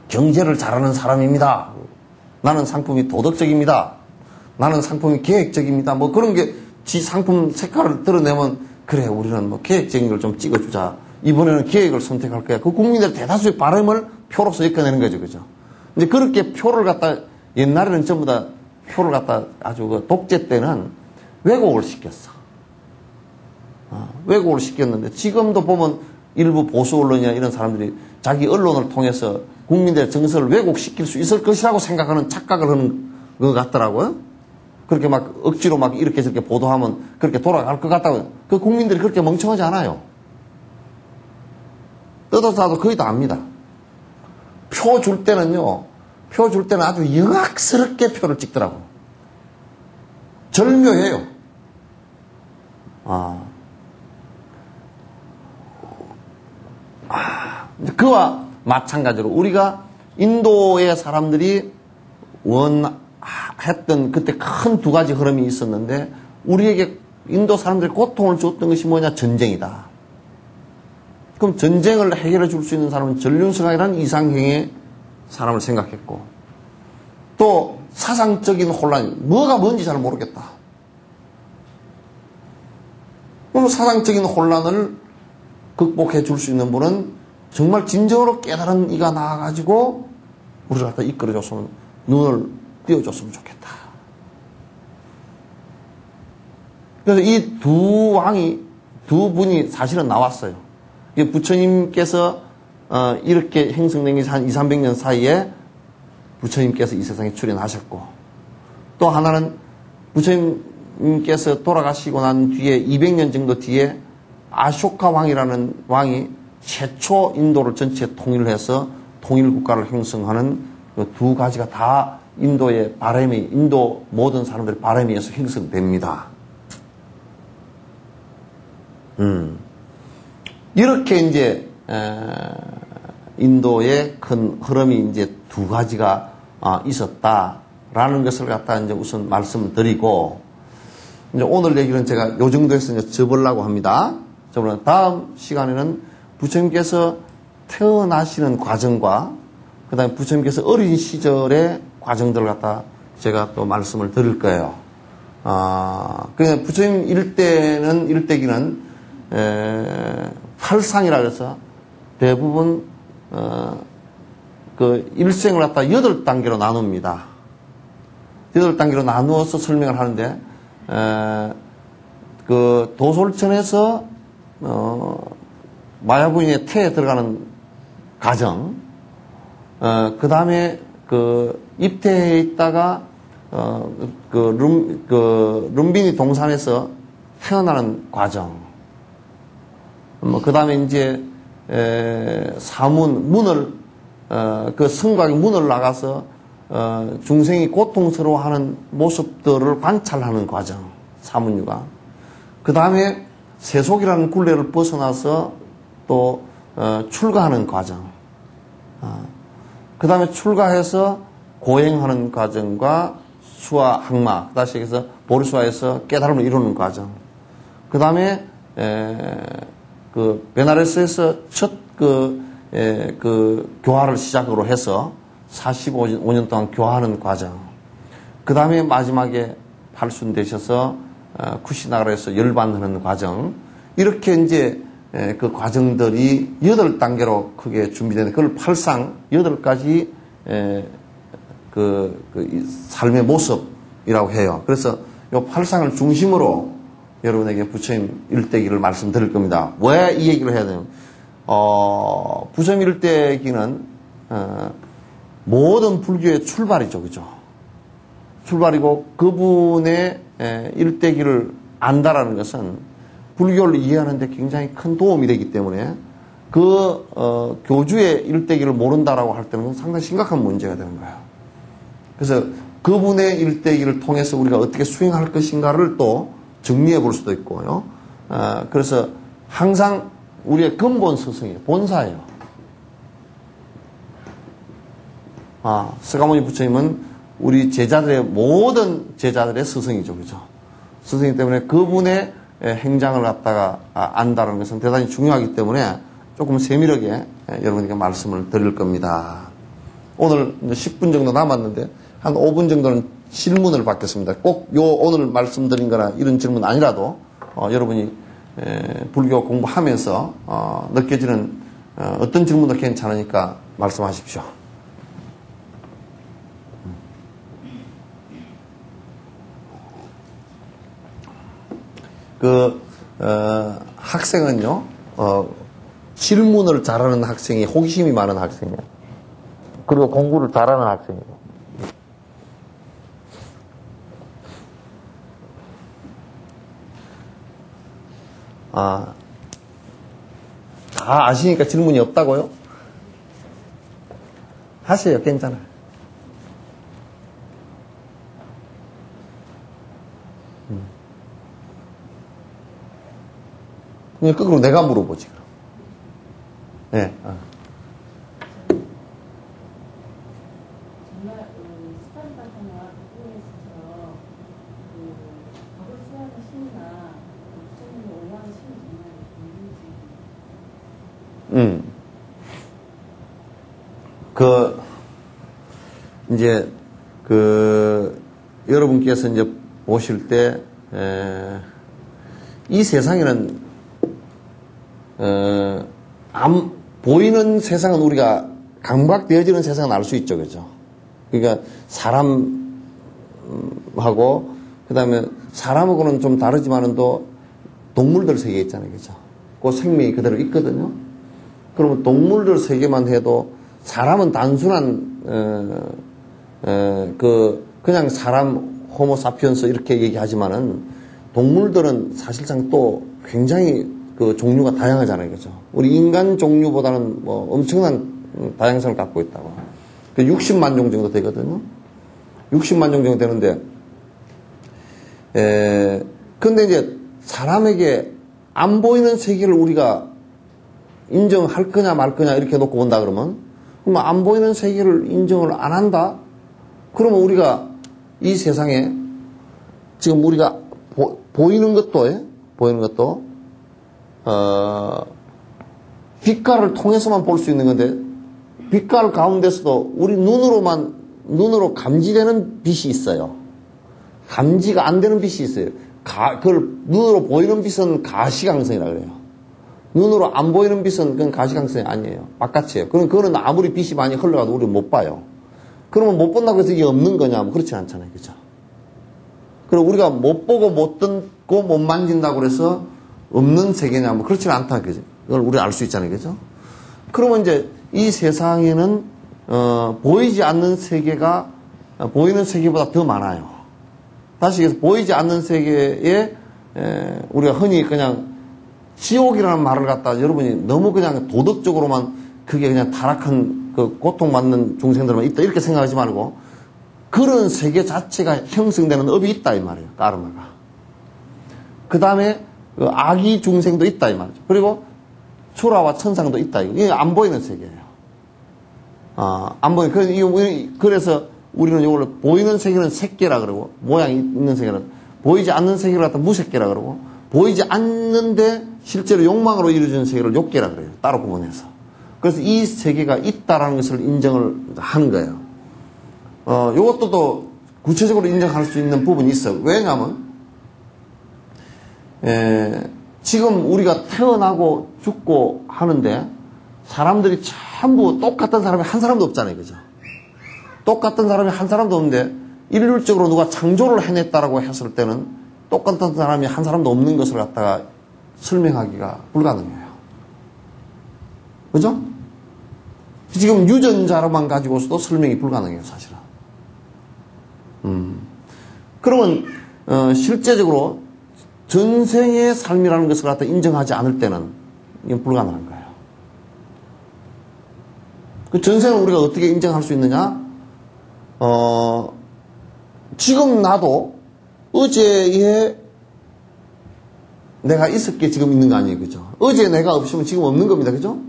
경제를 잘하는 사람입니다. 나는 상품이 도덕적입니다. 나는 상품이 계획적입니다. 그런 게 지 상품 색깔을 드러내면 그래 우리는 계획적인 걸 좀 찍어주자. 이번에는 계획을 선택할 거야. 그 국민들 대다수의 바람을 표로서 엮어내는 거죠, 그죠? 이제 그렇게 표를 갖다 옛날에는 전부 다 표를 갖다 아주 독재 때는 왜곡을 시켰어. 왜곡을 시켰는데 지금도 보면 일부 보수 언론이나 이런 사람들이 자기 언론을 통해서 국민들의 정서를 왜곡시킬 수 있을 것이라고 생각하는 착각을 하는 것 같더라고요. 그렇게 억지로 이렇게 저렇게 보도하면 그렇게 돌아갈 것 같다고. 그 국민들이 그렇게 멍청하지 않아요. 뜯어서 나도 거의 다 압니다. 표 줄 때는요, 표 줄 때는 아주 영악스럽게 표를 찍더라고. 절묘해요. 그와 마찬가지로 우리가 인도의 사람들이 원했던 그때 큰 두 가지 흐름이 있었는데 우리에게 인도 사람들이 고통을 줬던 것이 뭐냐? 전쟁이다. 그럼 전쟁을 해결해 줄 수 있는 사람은 전륜성학이라는 이상형의 사람을 생각했고 또 사상적인 혼란, 뭐가 뭔지 잘 모르겠다. 그럼 사상적인 혼란을 극복해 줄 수 있는 분은 정말 진정으로 깨달은 이가 나와가지고 우리를 갖다 이끌어줬으면, 눈을 띄워줬으면 좋겠다. 그래서 이 두 분이 사실은 나왔어요. 부처님께서 이렇게 형성된 게 한 200~300년 사이에 부처님께서 이 세상에 출현하셨고, 또 하나는 부처님께서 돌아가시고 난 뒤에 200년 정도 뒤에 아쇼카 왕이라는 왕이 최초 인도를 전체 통일해서 통일국가를 형성하는 그 두 가지가 다 인도의 바람이, 인도 모든 사람들의 바람에 의해서 형성됩니다. 이렇게 이제 인도의 큰 흐름이 이제 두 가지가 있었다라는 것을 갖다 이제 우선 말씀을 드리고, 이제 오늘 얘기는 제가 요 정도에서 이제 접으려고 합니다. 저번에 다음 시간에는 부처님께서 태어나시는 과정과 그 다음에 부처님께서 어린 시절의 과정들을 갖다 제가 또 말씀을 드릴 거예요. 그냥 부처님 일대기는 팔상이라 해서 대부분 그 일생을 갖다 8단계로 나눕니다. 8단계로 나누어서 설명을 하는데 그 도솔천에서 마야부인의 태에 들어가는 과정, 그 다음에 그 입태해 있다가 룸비니 동산에서 태어나는 과정, 그 다음에 이제 문을 그 성곽의 문을 나가서 중생이 고통스러워하는 모습들을 관찰하는 과정, 사문유가. 그 다음에 세속이라는 굴레를 벗어나서 또 출가하는 과정, 그 다음에 출가해서 고행하는 과정과 수화 항마, 다시 해서 보리수화에서 깨달음을 이루는 과정, 그 다음에 그 베나레스에서 첫 교화를 시작으로 해서 45년 동안 교화하는 과정, 그 다음에 마지막에 팔순 되셔서 쿠시나가라에서 열반하는 과정, 이렇게 이제 그 과정들이 8단계로 크게 준비되는, 그걸 팔상 8가지 삶의 모습이라고 해요. 그래서 이 팔상을 중심으로 여러분에게 부처님 일대기를 말씀드릴 겁니다. 왜 이 얘기를 해야 되냐면, 부처님 일대기는 모든 불교의 출발이죠. 그죠? 출발이고, 그분의 일대기를 안다라는 것은 불교를 이해하는데 굉장히 큰 도움이 되기 때문에 교주의 일대기를 모른다라고 할 때는 상당히 심각한 문제가 되는 거예요. 그래서 그분의 일대기를 통해서 우리가 어떻게 수행할 것인가를 또 정리해 볼 수도 있고요. 그래서 항상 우리의 근본 스승이에요. 본사예요. 스가모니 부처님은 우리 제자들의, 모든 제자들의 스승이죠. 그죠? 스승이기 때문에 그분의 행장을 갖다가 안다는 것은 대단히 중요하기 때문에 조금 세밀하게 여러분에게 말씀을 드릴 겁니다. 오늘 10분 정도 남았는데 한 5분 정도는 질문을 받겠습니다. 꼭 오늘 말씀드린 거나 이런 질문 아니라도 여러분이 불교 공부하면서 느껴지는 어떤 질문도 괜찮으니까 말씀하십시오. 학생은요, 질문을 잘하는 학생이 호기심이 많은 학생이에요. 그리고 공부를 잘하는 학생이에요. 다 아시니까 질문이 없다고요? 하세요. 괜찮아요. 그냥 거꾸로 내가 물어보지. 예. 네.
정말 스파르타나 북부에서처럼 법을 수호하는 신이나 부처님을 오해하는 신이 정말 있는지.
이제 여러분께서 이제 보실 때 이 세상에는 보이는 세상은 우리가 감각되어지는 세상은 알 수 있죠, 그죠? 그러니까 사람하고 그다음에 사람하고는 좀 다르지만은 또 동물들 세계 있잖아요, 그죠? 그 생명이 그대로 있거든요. 그러면 동물들 세계만 해도 사람은 단순한 그냥 사람 호모사피언스 이렇게 얘기하지만은 동물들은 사실상 또 굉장히 그 종류가 다양하잖아요, 그죠? 우리 인간 종류보다는 뭐 엄청난 다양성을 갖고 있다고. 60만 종 정도 되거든요. 60만 종 정도 되는데, 근데 이제 사람에게 안 보이는 세계를 우리가 인정할 거냐 말 거냐 이렇게 놓고 본다 그러면, 그럼 안 보이는 세계를 인정을 안 한다? 그러면 우리가 이 세상에 지금 우리가 보이는 것도 빛깔을 통해서만 볼 수 있는 건데, 빛깔 가운데서도 우리 눈으로 감지되는 빛이 있어요. 감지가 안 되는 빛이 있어요. 그걸 눈으로 보이는 빛은 가시광선이라고 그래요. 눈으로 안 보이는 빛은 그건 가시광선이 아니에요. 바깥이에요. 그거는 아무리 빛이 많이 흘러가도 우리는 못 봐요. 그러면 못 본다고 해서 이게 없는 거냐? 뭐 그렇지 않잖아요. 그죠? 그리고 우리가 못 보고 못 듣고 못 만진다고 그래서 없는 세계냐? 뭐 그렇지는 않다. 그죠? 이걸 우리 알 수 있잖아요. 그죠? 그러면 이제 이 세상에는, 보이지 않는 세계가 보이는 세계보다 더 많아요. 다시 얘기해서 보이지 않는 세계에, 우리가 흔히 그냥 지옥이라는 말을 갖다 여러분이 너무 그냥 도덕적으로만 그게 그냥 타락한 그 고통받는 중생들만 있다 이렇게 생각하지 말고 그런 세계 자체가 형성되는 업이 있다 이 말이에요. 까르마가. 그 다음에 악이 중생도 있다 이 말이죠. 그리고 초라와 천상도 있다. 이게 안 보이는 세계예요. 안 보이는. 그래서 우리는 이걸 보이는 세계는 색계라 그러고 모양이 있는 세계는 보이지 않는 세계를 갖다 무색계라 그러고 보이지 않는데 실제로 욕망으로 이루어진 세계를 욕계라 그래요. 따로 구분해서. 그래서 이 세계가 있다라는 것을 인정을 하는 거예요. 이것도 또 구체적으로 인정할 수 있는 부분이 있어요. 왜냐하면 지금 우리가 태어나고 죽고 하는데 사람들이 전부 똑같은 사람이 한 사람도 없잖아요. 그죠? 똑같은 사람이 한 사람도 없는데 일률적으로 누가 창조를 해냈다라고 했을 때는 똑같은 사람이 한 사람도 없는 것을 갖다가 설명하기가 불가능해요. 그죠? 지금 유전자로만 가지고서도 설명이 불가능해요, 사실은. 그러면, 실제적으로 전생의 삶이라는 것을 갖다 인정하지 않을 때는 이건 불가능한 거예요. 그 전생을 우리가 어떻게 인정할 수 있느냐? 지금 나도 어제에 내가 있었기에 지금 있는 거 아니에요, 그죠? 어제 내가 없으면 지금 없는 겁니다, 그죠?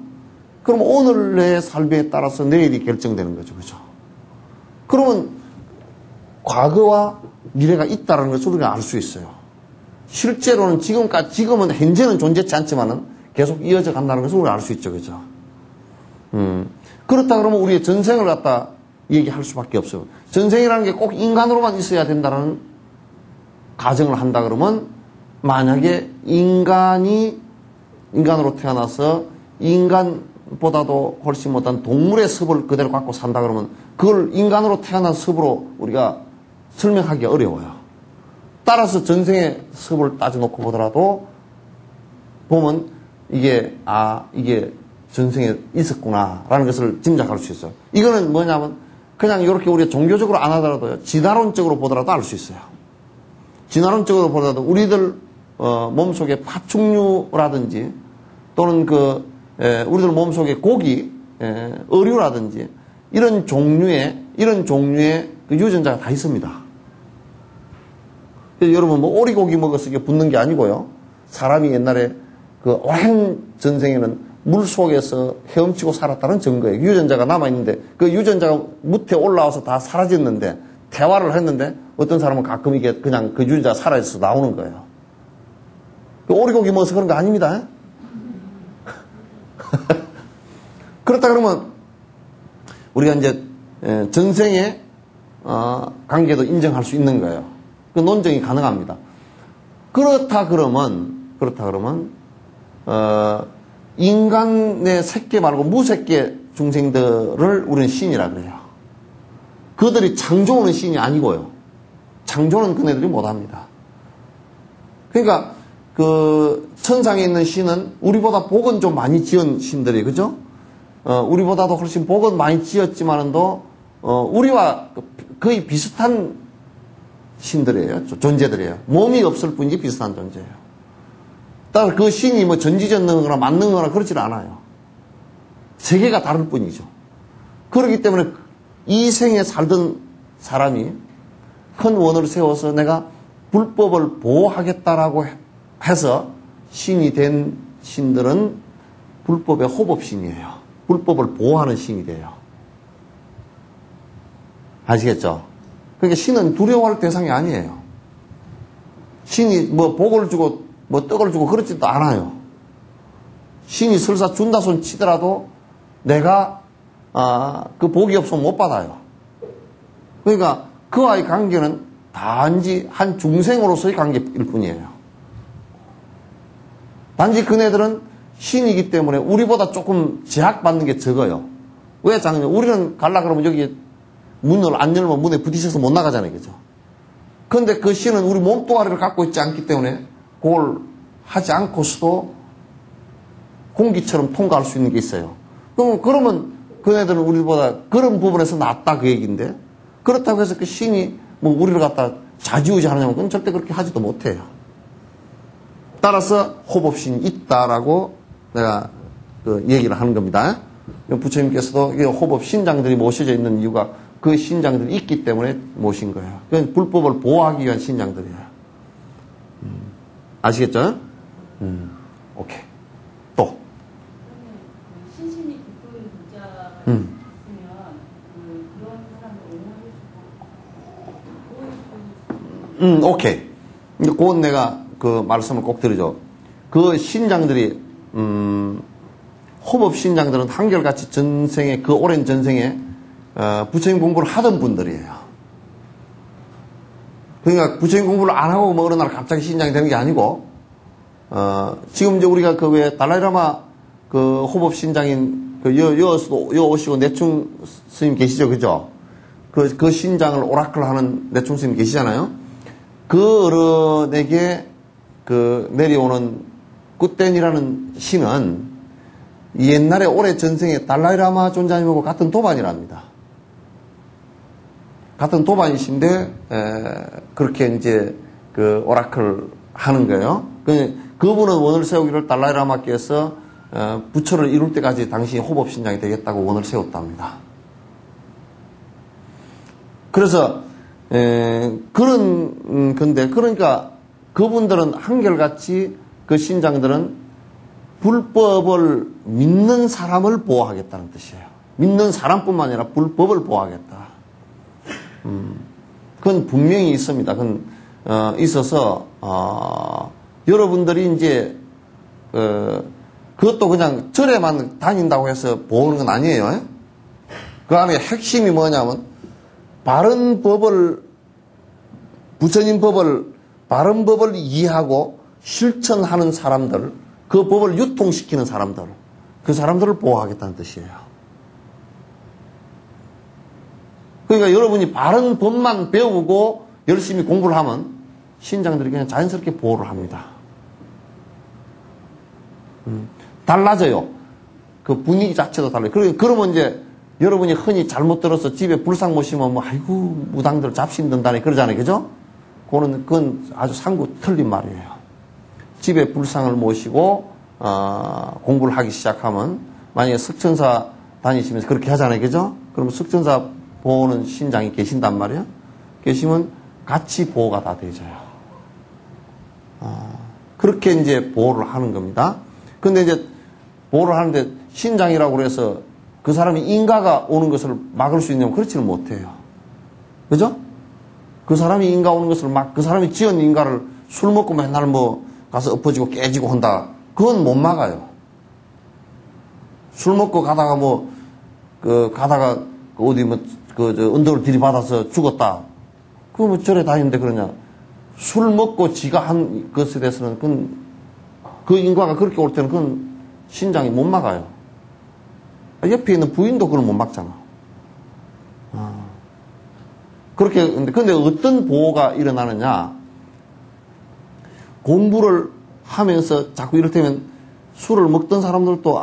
그럼 오늘의 삶에 따라서 내일이 결정되는 거죠, 그죠? 그러면 과거와 미래가 있다는 것을 우리가 알 수 있어요. 실제로는 지금은 현재는 존재치 않지만은 계속 이어져 간다는 것을 우리가 알 수 있죠, 그죠? 그렇다 그러면 우리의 전생을 갖다 얘기할 수밖에 없어요. 전생이라는 게 꼭 인간으로만 있어야 된다는 가정을 한다 그러면 만약에 인간으로 태어나서 인간보다도 훨씬 못한 동물의 습을 그대로 갖고 산다 그러면 그걸 인간으로 태어난 습으로 우리가 설명하기 어려워요. 따라서 전생의 습을 따져놓고 보더라도 보면 이게 전생에 있었구나라는 것을 짐작할 수 있어요. 이거는 뭐냐면 그냥 이렇게 우리가 종교적으로 안 하더라도요. 진화론적으로 보더라도 알 수 있어요. 진화론적으로 보더라도 우리들 몸속에 파충류라든지 또는 우리들 몸속에 고기, 어류라든지 이런 종류의 그 유전자가 다 있습니다. 여러분 뭐 오리고기 먹어서 이게 붙는 게 아니고요. 사람이 옛날에 그 오랜 전생에는 물 속에서 헤엄치고 살았다는 증거예요. 유전자가 남아있는데 그 유전자가 무태 올라와서 다 사라졌는데 태화를 했는데 어떤 사람은 가끔 이게 그냥 그 유전자가 사라져서 나오는 거예요. 그 오리고기 먹어서 그런 거 아닙니다. 그렇다 그러면 우리가 이제 전생의 관계도 인정할 수 있는 거예요. 그 논쟁이 가능합니다. 그렇다 그러면 인간의 새끼 말고 무새끼 중생들을 우리는 신이라 그래요. 그들이 창조하는 신이 아니고요. 창조는 그네들이 못합니다. 그러니까 그 천상에 있는 신은 우리보다 복은 좀 많이 지은 신들이 그죠? 우리보다도 훨씬 복은 많이 지었지만도 우리와 거의 비슷한 신들이에요. 존재들이에요. 몸이 없을 뿐이지 비슷한 존재예요. 따라서 그 신이 뭐 전지전능하거나 만능하거나 그렇지 않아요. 세계가 다를 뿐이죠. 그렇기 때문에 이 생에 살던 사람이 큰 원을 세워서 내가 불법을 보호하겠다라고 해서 신이 된 신들은 불법의 호법신이에요. 불법을 보호하는 신이 돼요. 아시겠죠? 그러니까 신은 두려워할 대상이 아니에요. 신이 뭐 복을 주고 뭐 떡을 주고 그렇지도 않아요. 신이 설사 준다 손 치더라도 내가 그 복이 없으면 못 받아요. 그러니까 그와의 관계는 단지 한 중생으로서의 관계일 뿐이에요. 단지 그네들은 신이기 때문에 우리보다 조금 제약받는 게 적어요. 왜 작냐? 우리는 갈라 그러면 여기 문을 안 열면 문에 부딪혀서 못 나가잖아요. 그죠? 그런데 그 신은 우리 몸뚱아리를 갖고 있지 않기 때문에 그걸 하지 않고서도 공기처럼 통과할 수 있는 게 있어요. 그러면 그네들은 우리보다 그런 부분에서 낫다 그 얘기인데 그렇다고 해서 그 신이 뭐 우리를 갖다 좌지우지 하느냐면 그건 절대 그렇게 하지도 못해요. 따라서 호법신이 있다라고 내가 그 얘기를 하는 겁니다. 부처님께서도 호법 신장들이 모셔져 있는 이유가 그 신장들이 있기 때문에 모신 거예요. 그건 불법을 보호하기 위한 신장들이에요. 아시겠죠? 오케이. 또.
신신이 기도의 문자가 있으면 그런 사람을 옹호해주고
오케이. 그건 내가 그 말씀을 꼭 드리죠. 그 신장들이 호법 신장들은 한결같이 전생에 그 오랜 전생에 부처님 공부를 하던 분들이에요. 그러니까 부처님 공부를 안 하고 뭐 어느 날 갑자기 신장이 되는 게 아니고 지금 이제 우리가 그 왜 달라이라마 그 호법 신장인 그 여 오시고 내충 스님 계시죠, 그죠? 그 신장을 오라클 하는 내충 스님 계시잖아요. 그 어른에게 그 내려오는 굿댄이라는 신은 옛날에 오래 전생에 달라이라마 존자님하고 같은 도반이랍니다. 같은 도반이신데 그렇게 이제 그 오라클 하는 거예요. 그분은 원을 세우기를 달라이라마께서 부처를 이룰 때까지 당신이 호법 신장이 되겠다고 원을 세웠답니다. 그래서 그런 건데 그러니까 그분들은 한결같이 그 신장들은 불법을 믿는 사람을 보호하겠다는 뜻이에요. 믿는 사람뿐만 아니라 불법을 보호하겠다. 그건 분명히 있습니다. 그건 있어서 여러분들이 이제 그것도 그냥 절에만 다닌다고 해서 보호하는 건 아니에요. 그 안에 핵심이 뭐냐면 바른 법을 부처님 법을 바른 법을 이해하고 실천하는 사람들, 그 법을 유통시키는 사람들, 그 사람들을 보호하겠다는 뜻이에요. 그러니까 여러분이 바른 법만 배우고 열심히 공부를 하면 신장들이 그냥 자연스럽게 보호를 합니다. 달라져요. 그 분위기 자체도 달라요. 그러면 이제 여러분이 흔히 잘못 들어서 집에 불상 모시면 뭐 아이고 무당들 잡신 든다니 그러잖아요. 그죠? 그건 아주 상구 틀린 말이에요. 집에 불상을 모시고 공부를 하기 시작하면 만약에 석천사 다니시면서 그렇게 하잖아요. 그죠? 그러면 석천사 보호는 신장이 계신단 말이에요. 계시면 같이 보호가 다 되져요. 그렇게 이제 보호를 하는 겁니다. 근데 이제 보호를 하는데 신장이라고 해서 그 사람이 인가가 오는 것을 막을 수 있냐면 그렇지는 못해요. 그죠? 그 사람이 인가 오는 것을 그 사람이 지은 인가를 술 먹고 맨날 뭐 가서 엎어지고 깨지고 한다. 그건 못 막아요. 술 먹고 가다가 가다가 어디 언덕을 들이받아서 죽었다. 그거 뭐 절에 다니는데 그러냐. 술 먹고 지가 한 것에 대해서는 그 인과가 그렇게 올 때는 그건 신장이 못 막아요. 옆에 있는 부인도 그걸 못 막잖아. 그렇게, 근데 어떤 보호가 일어나느냐. 공부를 하면서 자꾸 이를테면 술을 먹던 사람들도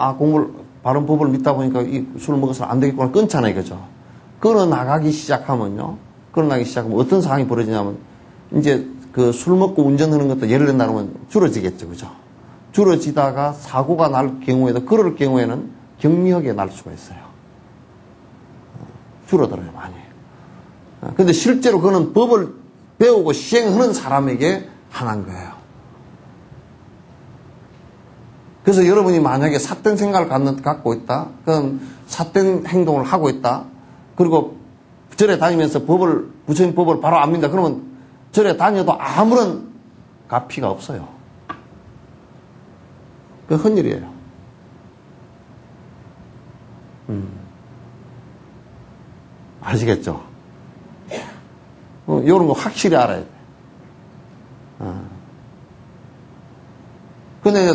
바른 법을 믿다 보니까 이 술을 먹어서는 안 되겠구나 끊잖아요. 그죠? 끊어나가기 시작하면 어떤 상황이 벌어지냐면 이제 그 술 먹고 운전하는 것도 예를 든다면 줄어지겠죠. 그죠? 줄어지다가 사고가 날 경우에도 그럴 경우에는 경미하게 날 수가 있어요. 줄어들어요, 많이. 근데 실제로 그는 법을 배우고 시행하는 사람에게 한한 거예요. 그래서 여러분이 만약에 삿된 생각을 갖고 있다. 그럼 삿된 행동을 하고 있다. 그리고 절에 다니면서 부처님 법을 바로 안 믿는다. 그러면 절에 다녀도 아무런 가피가 없어요. 그 헌일이에요. 아시겠죠? 이런 거 확실히 알아야 돼. 근데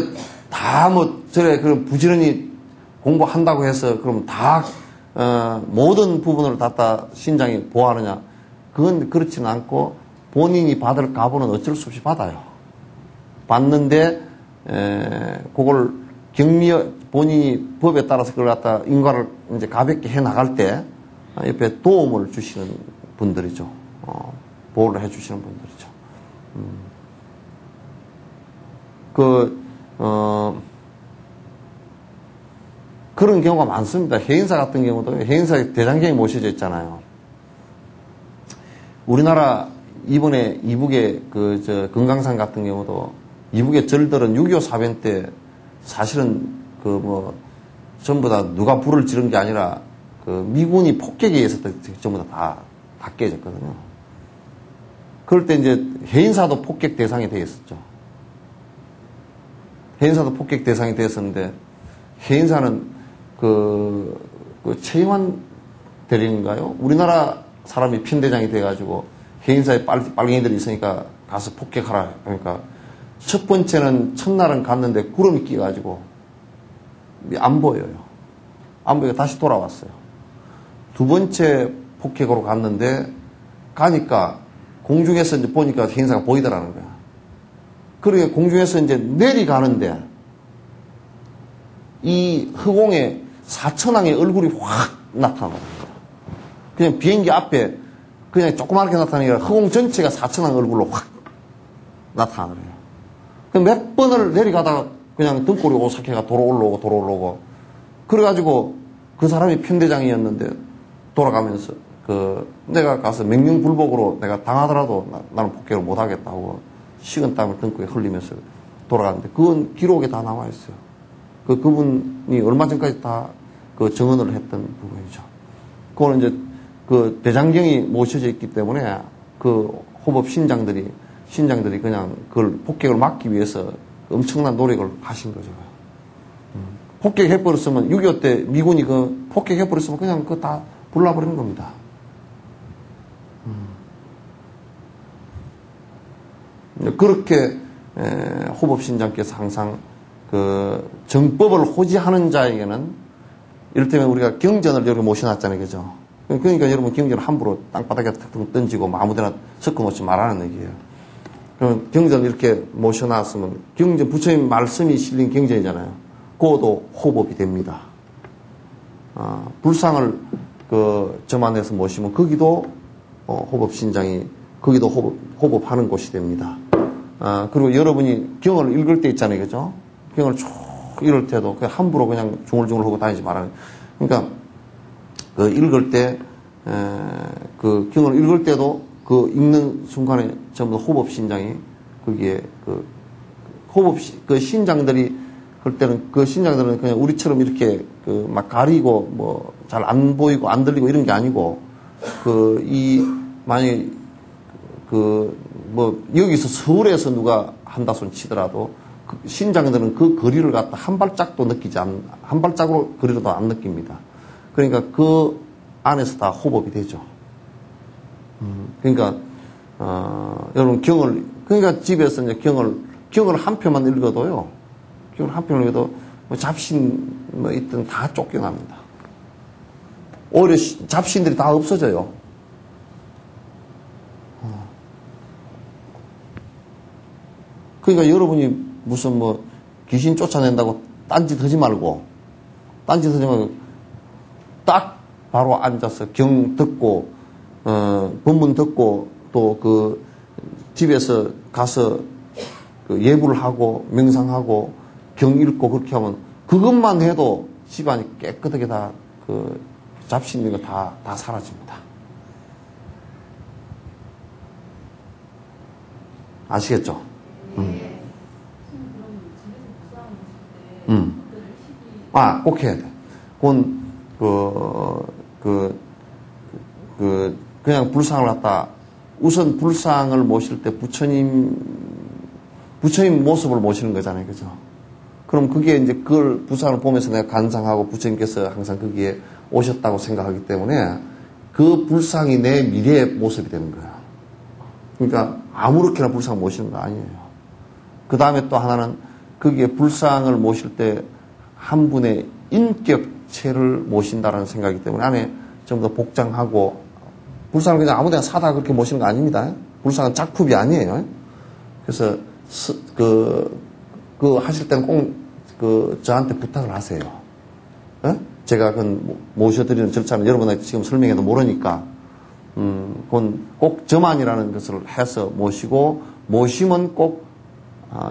다 절에 부지런히 공부한다고 해서 그럼 다 모든 부분을 갖다 신장이 보호하느냐? 그건 그렇지는 않고 본인이 받을 가부는 어쩔 수 없이 받아요. 받는데 그걸 본인이 법에 따라서 그걸 갖다 인과를 이제 가볍게 해 나갈 때 옆에 도움을 주시는 분들이죠. 보호를 해 주시는 분들이죠. 그런 경우가 많습니다. 해인사 같은 경우도 해인사에 대장경이 모셔져 있잖아요. 우리나라 이번에 이북의 금강산 같은 경우도 이북의 절들은 6.25 사변 때 사실은 전부 다 누가 불을 지른 게 아니라 미군이 폭격에 의해서 전부 다 깨졌거든요. 그럴 때 이제 해인사도 폭격 대상이 되어 있었죠. 해인사도 폭격 대상이 되었었는데 해인사는 최영환 대령인가요? 우리나라 사람이 편대장이 돼가지고 해인사에 빨갱이들이 있으니까 가서 폭격하라. 그러니까 첫 번째는 첫날은 갔는데 구름이 끼가지고 안 보여요. 안 보이고 다시 돌아왔어요. 두 번째 폭격으로 갔는데 가니까 공중에서 이제 보니까 해인사가 보이더라는 거야. 그러게 공중에서 이제 내려가는데 이 허공에 사천왕의 얼굴이 확 나타나는 거야. 그냥 비행기 앞에 그냥 조그맣게 나타나는 게 아니라 허공 전체가 사천왕 얼굴로 확 나타나는 거예요. 몇 번을 내려가다가 그냥 등골이 오싹해가 도로 올라오고 그래가지고 그 사람이 편대장이었는데 돌아가면서 내가 가서 명령불복으로 내가 당하더라도 나는 폭격을 못하겠다고 식은 땀을 등골에 흘리면서 돌아갔는데 그건 기록에 다 나와 있어요. 그분이 얼마 전까지 다 정언을 했던 부분이죠. 그거는 이제 대장경이 모셔져 있기 때문에 호법 신장들이 그냥 그걸 폭격을 막기 위해서 엄청난 노력을 하신 거죠. 폭격해버렸으면 6.25 때 미군이 폭격해버렸으면 그냥 그거 다 불나버리는 겁니다. 그렇게 호법신장께서 항상 정법을 호지하는 자에게는 이를테면 우리가 경전을 이렇게 모셔놨잖아요. 그죠? 그러니까 여러분 경전을 함부로 땅바닥에 툭툭 던지고 아무데나 섞어놓지 말라는 얘기예요. 그럼 경전을 이렇게 모셔놨으면 경전 부처님 말씀이 실린 경전이잖아요. 그것도 호법이 됩니다. 불상을 점안해서 모시면 거기도 호법신장이 거기도 호법하는 곳이 됩니다. 그리고 여러분이 경을 읽을 때 있잖아요. 그죠? 경을 쭉 읽을 때도 함부로 그냥 중얼중얼 하고 다니지 말아요. 그러니까 읽을 때 경을 읽을 때도 읽는 순간에 전부 호법신장이 거기에 신장들이 그럴 때는 그 신장들은 그냥 우리처럼 이렇게 그 막 가리고 뭐 잘 안 보이고 안 들리고 이런 게 아니고 만약에 뭐 여기서 서울에서 누가 한다 손 치더라도 그 신장들은 그 거리를 갖다 한 발짝도 한 발짝으로 거리로도 안 느낍니다. 그러니까 그 안에서 다 호흡이 되죠. 그러니까 여러분 그러니까 집에서 이제 경을 한 편만 읽어도요. 경을 한 편을 읽어도 뭐 잡신 뭐 있든 다 쫓겨납니다. 오히려 잡신들이 다 없어져요. 그러니까 여러분이 무슨 뭐 귀신 쫓아낸다고 딴짓 하지 말고 딱 바로 앉아서 경 듣고 본문 듣고 또 그 집에서 가서 그 예불을 하고 명상하고 경 읽고 그렇게 하면 그것만 해도 집안이 깨끗하게 다 그 잡신 있는 거 다 사라집니다. 아시겠죠? 꼭 해야 돼. 그냥 불상을 갖다, 우선 불상을 모실 때 부처님 모습을 모시는 거잖아요. 그죠? 그럼 그게 이제 그걸 불상을 보면서 내가 간상하고 부처님께서 항상 거기에 오셨다고 생각하기 때문에 그 불상이 내 미래의 모습이 되는 거야. 그러니까 아무렇게나 불상을 모시는 거 아니에요. 그 다음에 또 하나는 거기에 불상을 모실 때 한 분의 인격체를 모신다는 생각이기 때문에 안에 전부 다 복장하고 불상을 그냥 아무 데나 사다 그렇게 모시는 거 아닙니다. 불상은 작품이 아니에요. 그래서 하실 때는 꼭 저한테 부탁을 하세요. 제가 모셔드리는 절차는 여러분한테 지금 설명해도 모르니까 그건 꼭 저만이라는 것을 해서 모시면 꼭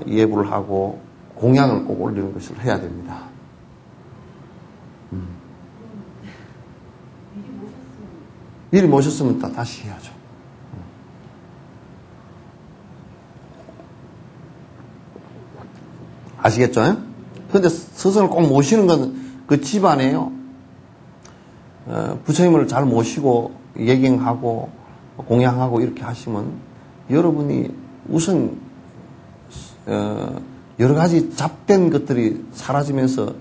예불을 하고 공양을 꼭 올리는 것을 해야 됩니다. 미리 모셨으면 다시 해야죠. 아시겠죠? 근데 스승을 꼭 모시는 건 그 집안에요. 부처님을 잘 모시고 예경하고 공양하고 이렇게 하시면 여러분이 우선 여러 가지 잡된 것들이 사라지면서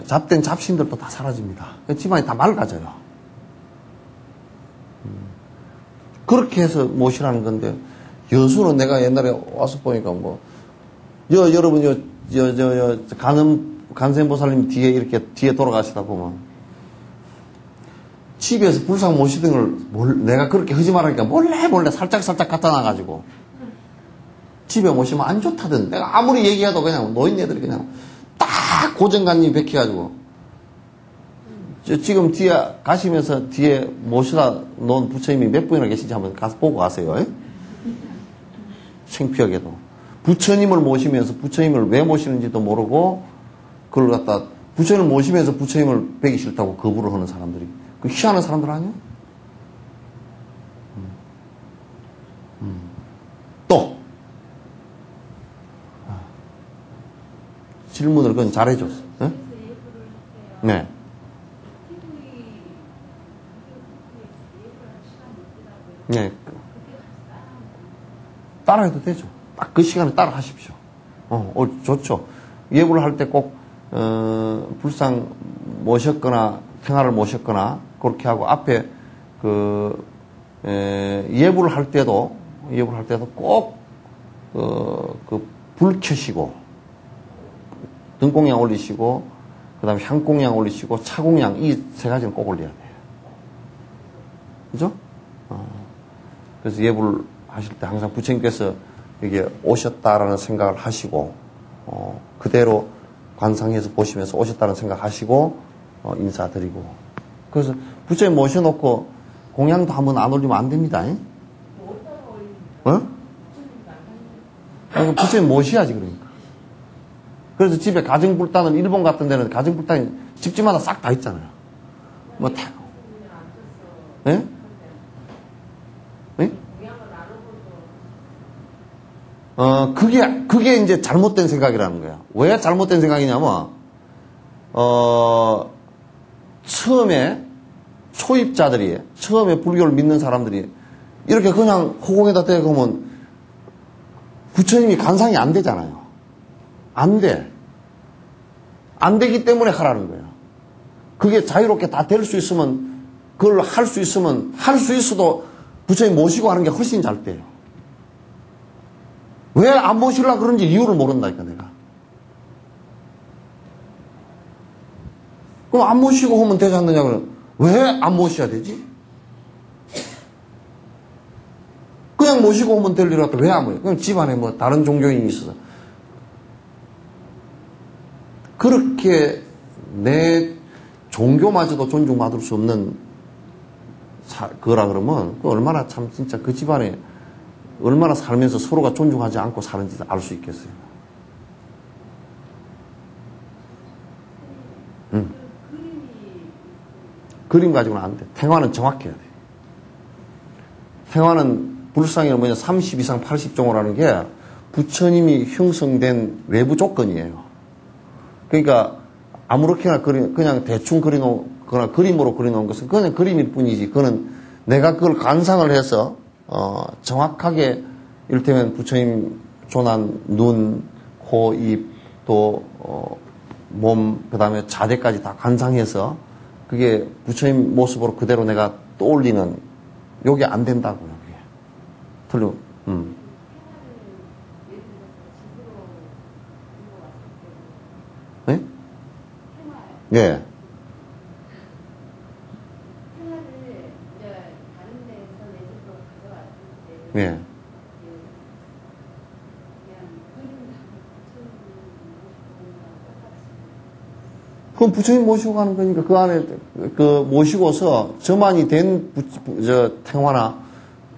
잡된 잡신들도 다 사라집니다. 집안이 다 맑아져요. 그렇게 해서 모시라는 건데 여수는 내가 옛날에 와서 보니까 여러분 간센보살님 뒤에 돌아가시다 보면 집에서 불상 모시던 걸 내가 그렇게 하지 말라니까 몰래 살짝 갖다 놔가지고 집에 모시면 안 좋다던. 내가 아무리 얘기해도 그냥 노인네들이 그냥 딱 고정관념 베껴가지고 지금 뒤에 가시면서 뒤에 모시다 놓은 부처님이 몇 분이나 계신지 한번 가서 보고 가세요. 창피하게도 부처님을 모시면서 부처님을 왜 모시는지도 모르고 그걸 갖다 부처님을 모시면서 부처님을 뵈기 싫다고 거부를 하는 사람들이 그 희한한 사람들 아니야? 또 질문을 그건 잘해줬어. 네. 네. 따라해도 되죠. 딱 그 시간에 따라 하십시오. 좋죠. 예불을 할 때 꼭, 불상 모셨거나, 생활을 모셨거나, 그렇게 하고, 앞에, 예불을 할 때도 꼭, 불 켜시고, 등공양 올리시고, 그 다음에 향공양 올리시고, 차공양, 이 세 가지는 꼭 올려야 돼요. 그죠? 그래서 예불 하실 때 항상 부처님께서 여기 오셨다라는 생각을 하시고, 그대로 관상해서 보시면서 오셨다는 생각하시고, 인사드리고. 그래서 부처님 모셔놓고 공양도 한번 안 올리면 안 됩니다. 부처님 모셔야지, 그러니까. 그래서 집에 가정불단은 일본 같은 데는 가정불단이 집집마다 싹 다 있잖아요. 예? 예? 그게 이제 잘못된 생각이라는 거야. 왜 잘못된 생각이냐면, 처음에 초입자들이, 처음에 불교를 믿는 사람들이 이렇게 그냥 호공에다 대고면 부처님이 간상이 안 되잖아요. 안 돼. 안 되기 때문에 하라는 거예요. 그게 자유롭게 다 될 수 있으면, 그걸 할 수 있으면, 할 수 있어도 부처님 모시고 하는 게 훨씬 잘 돼요. 왜 안 모시려고 그런지 이유를 모른다니까, 내가. 그럼 안 모시고 하면 되지 않느냐, 그러면. 왜 안 모셔야 되지? 그냥 모시고 오면 될 일이라도 왜 안 모셔? 그냥 집안에 뭐 다른 종교인이 있어서. 그렇게 내 종교마저도 존중받을 수 없는 거라 그러면 그 얼마나 참 진짜 그 집안에 얼마나 살면서 서로가 존중하지 않고 사는지 알 수 있겠어요. 그림 가지고는 안 돼. 태화는 정확해야 돼. 태화는 불상이 뭐냐 30 이상 80종호라는 게 부처님이 형성된 외부 조건이에요. 그러니까 아무렇게나 그냥 대충 그려놓거나 그림으로 그려놓은 것은 그냥 그림일 뿐이지. 그거는 내가 그걸 관상을 해서 정확하게 이를테면 부처님 조난, 눈, 코, 입, 또 몸, 그 다음에 자대까지 다 관상해서 그게 부처님 모습으로 그대로 내가 떠올리는 요게 안 된다고요. 그게. 틀려. 네? 예.
생활을 이제 다른 데서 내 집으로 가져왔을 때
예.
그냥 그림
그럼 부처님 모시고 가는 거니까 그 안에 그 모시고서 저만이 된 태화나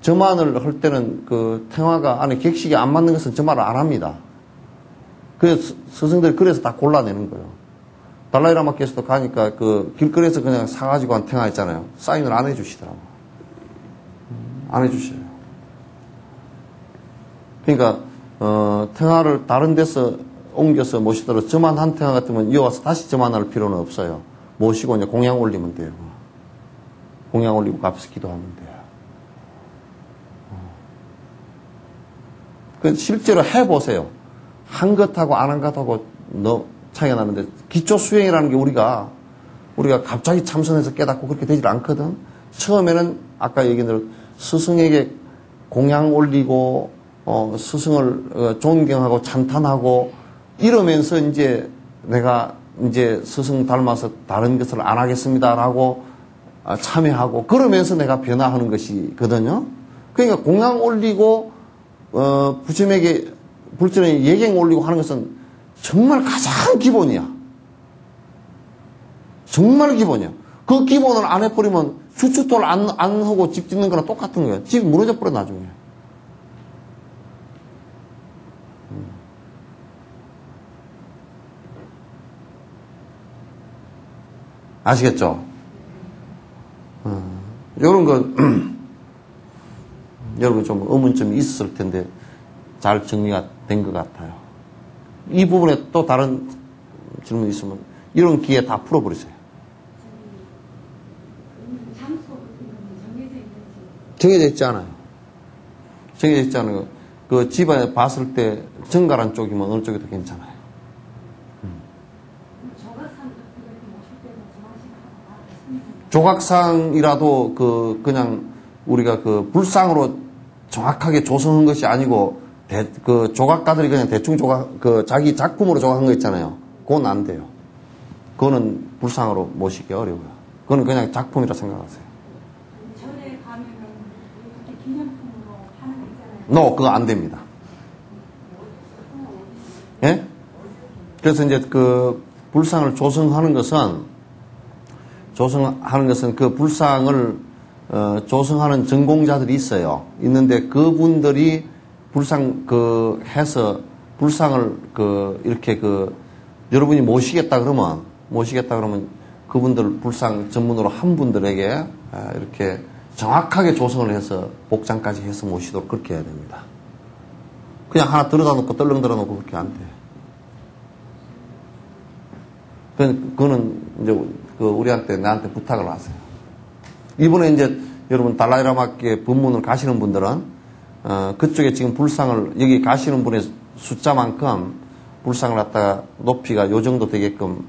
저만을 할 때는 그 태화가 안에 객식이 안 맞는 것은 저만을 안 합니다. 그래서 스승들이 그래서 다 골라내는 거예요. 달라이라마께서도 가니까 그 길거리에서 그냥 사가지고 한 태화 있잖아요. 사인을 안 해주시더라고. 안 해주셔요. 그러니까 태화를 다른 데서 옮겨서 모시더라도 저만 한 태화 같으면 이어와서 다시 저만 할 필요는 없어요. 모시고 이제 공양 올리면 돼요. 공양 올리고 값을 기도하면 돼요. 그 실제로 해보세요. 한 것하고 안 한 것하고 차이가 나는데 기초 수행이라는 게 우리가 갑자기 참선해서 깨닫고 그렇게 되질 않거든. 처음에는 아까 얘기한 대로 스승에게 공양 올리고 스승을 존경하고 찬탄하고 이러면서 이제 내가 이제 스승 닮아서 다른 것을 안 하겠습니다라고 참여하고 그러면서 내가 변화하는 것이거든요. 그러니까 공양 올리고 부처님에게 불전에 예경 올리고 하는 것은 정말 가장 기본이야. 정말 기본이야. 그 기본을 안 해버리면 주춧돌 안 하고 집 짓는 거랑 똑같은 거야. 집 무너져 버려 나중에. 아시겠죠? 이런 거 여러분 좀 의문점이 있었을 텐데 잘 정리가 된 것 같아요. 이 부분에 또 다른 질문 있으면 이런 기회 다 풀어버리세요.
장소 정해져 있는지
정해져 있지 않아요. 정해져 있지 않아요. 그 집안에 봤을 때 정갈한 쪽이면 어느 쪽이 더 괜찮아요.
조각상 같은 거 모실 때는 조각상
조각상이라도 그냥 우리가 그 불상으로 정확하게 조성한 것이 아니고 그 조각가들이 그냥 대충 자기 작품으로 조각한 거 있잖아요. 그건 안 돼요. 그거는 불상으로 모시기 어려워요. 그거는 그냥 작품이라 생각하세요.
절에 가면은 그렇게 기념품으로 하는 거 있잖아요.
그거 안 됩니다. 예? 그래서 이제 그 불상을 조성하는 것은 그 불상을 조성하는 전공자들이 있어요. 있는데 그분들이 해서 불상을 이렇게 여러분이 모시겠다 그러면 그분들 불상 전문으로 한 분들에게 이렇게 정확하게 조성을 해서 복장까지 해서 모시도록 그렇게 해야 됩니다. 그냥 하나 들어다 놓고 떨렁 들어 놓고 그렇게 안 돼. 그거는 이제 우리한테 나한테 부탁을 하세요. 이번에 이제 여러분 달라이라마께 법문을 가시는 분들은 그쪽에 지금 불상을 여기 가시는 분의 숫자만큼 불상을 갖다가 높이가 요 정도 되게끔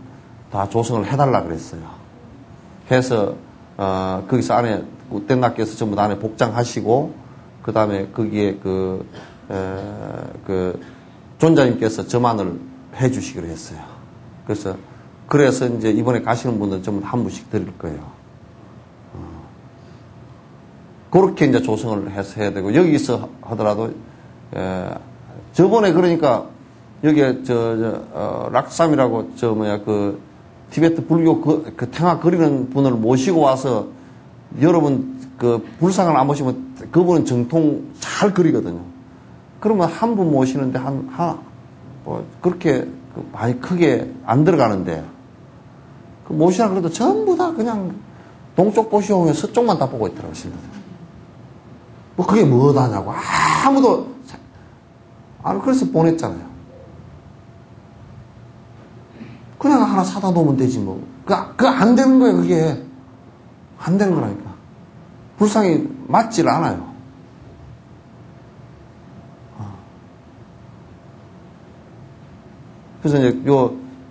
다 조성을 해달라 그랬어요. 해서 거기서 안에 땐나께서 전부 다 안에 복장하시고 그 다음에 거기에 그 존자님께서 점안을 해주시기로 했어요. 그래서 이제 이번에 가시는 분들은 전부 한 분씩 드릴 거예요. 그렇게 이제 조성을 해서 해야 되고, 여기서 하더라도, 저번에 그러니까, 여기에 락삼이라고, 티베트 불교 그 탱화 그리는 분을 모시고 와서, 여러분, 불상을 안 모시면 그분은 정통 잘 그리거든요. 그러면 한 분 모시는데 그렇게 많이 크게 안 들어가는데, 모시라 그래도 전부 다 그냥 동쪽 보시오 하면 서쪽만 다 보고 있더라고요, 신도들. 뭐 그게 뭐다냐고 아무도 그래서 보냈잖아요. 그냥 하나 사다 놓으면 되지 뭐. 그거 안 되는 거예요. 그게 안 되는 거라니까. 불상이 맞질 않아요. 그래서 이제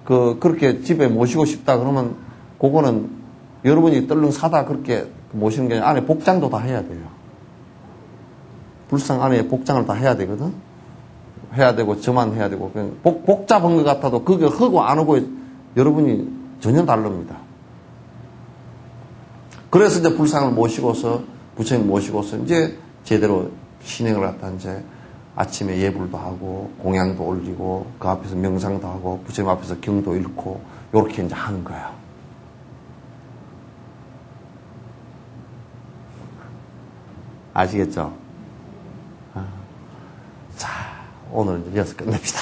그렇게 집에 모시고 싶다 그러면 그거는 여러분이 떨렁 사다 그렇게 모시는 게 아니라 안에 복장도 다 해야 돼요. 불상 안에 복장을 다 해야 되거든. 해야 되고 저만 해야 되고 복잡한 것 같아도 그게 하고 안 하고 여러분이 전혀 다릅니다. 그래서 이제 불상을 모시고서 부처님 모시고서 이제 제대로 신행을 갖다 이제 아침에 예불도 하고 공양도 올리고 그 앞에서 명상도 하고 부처님 앞에서 경도 읽고 요렇게 이제 하는 거예요. 아시겠죠? 자, 오늘 이제 여기서 끝냅시다.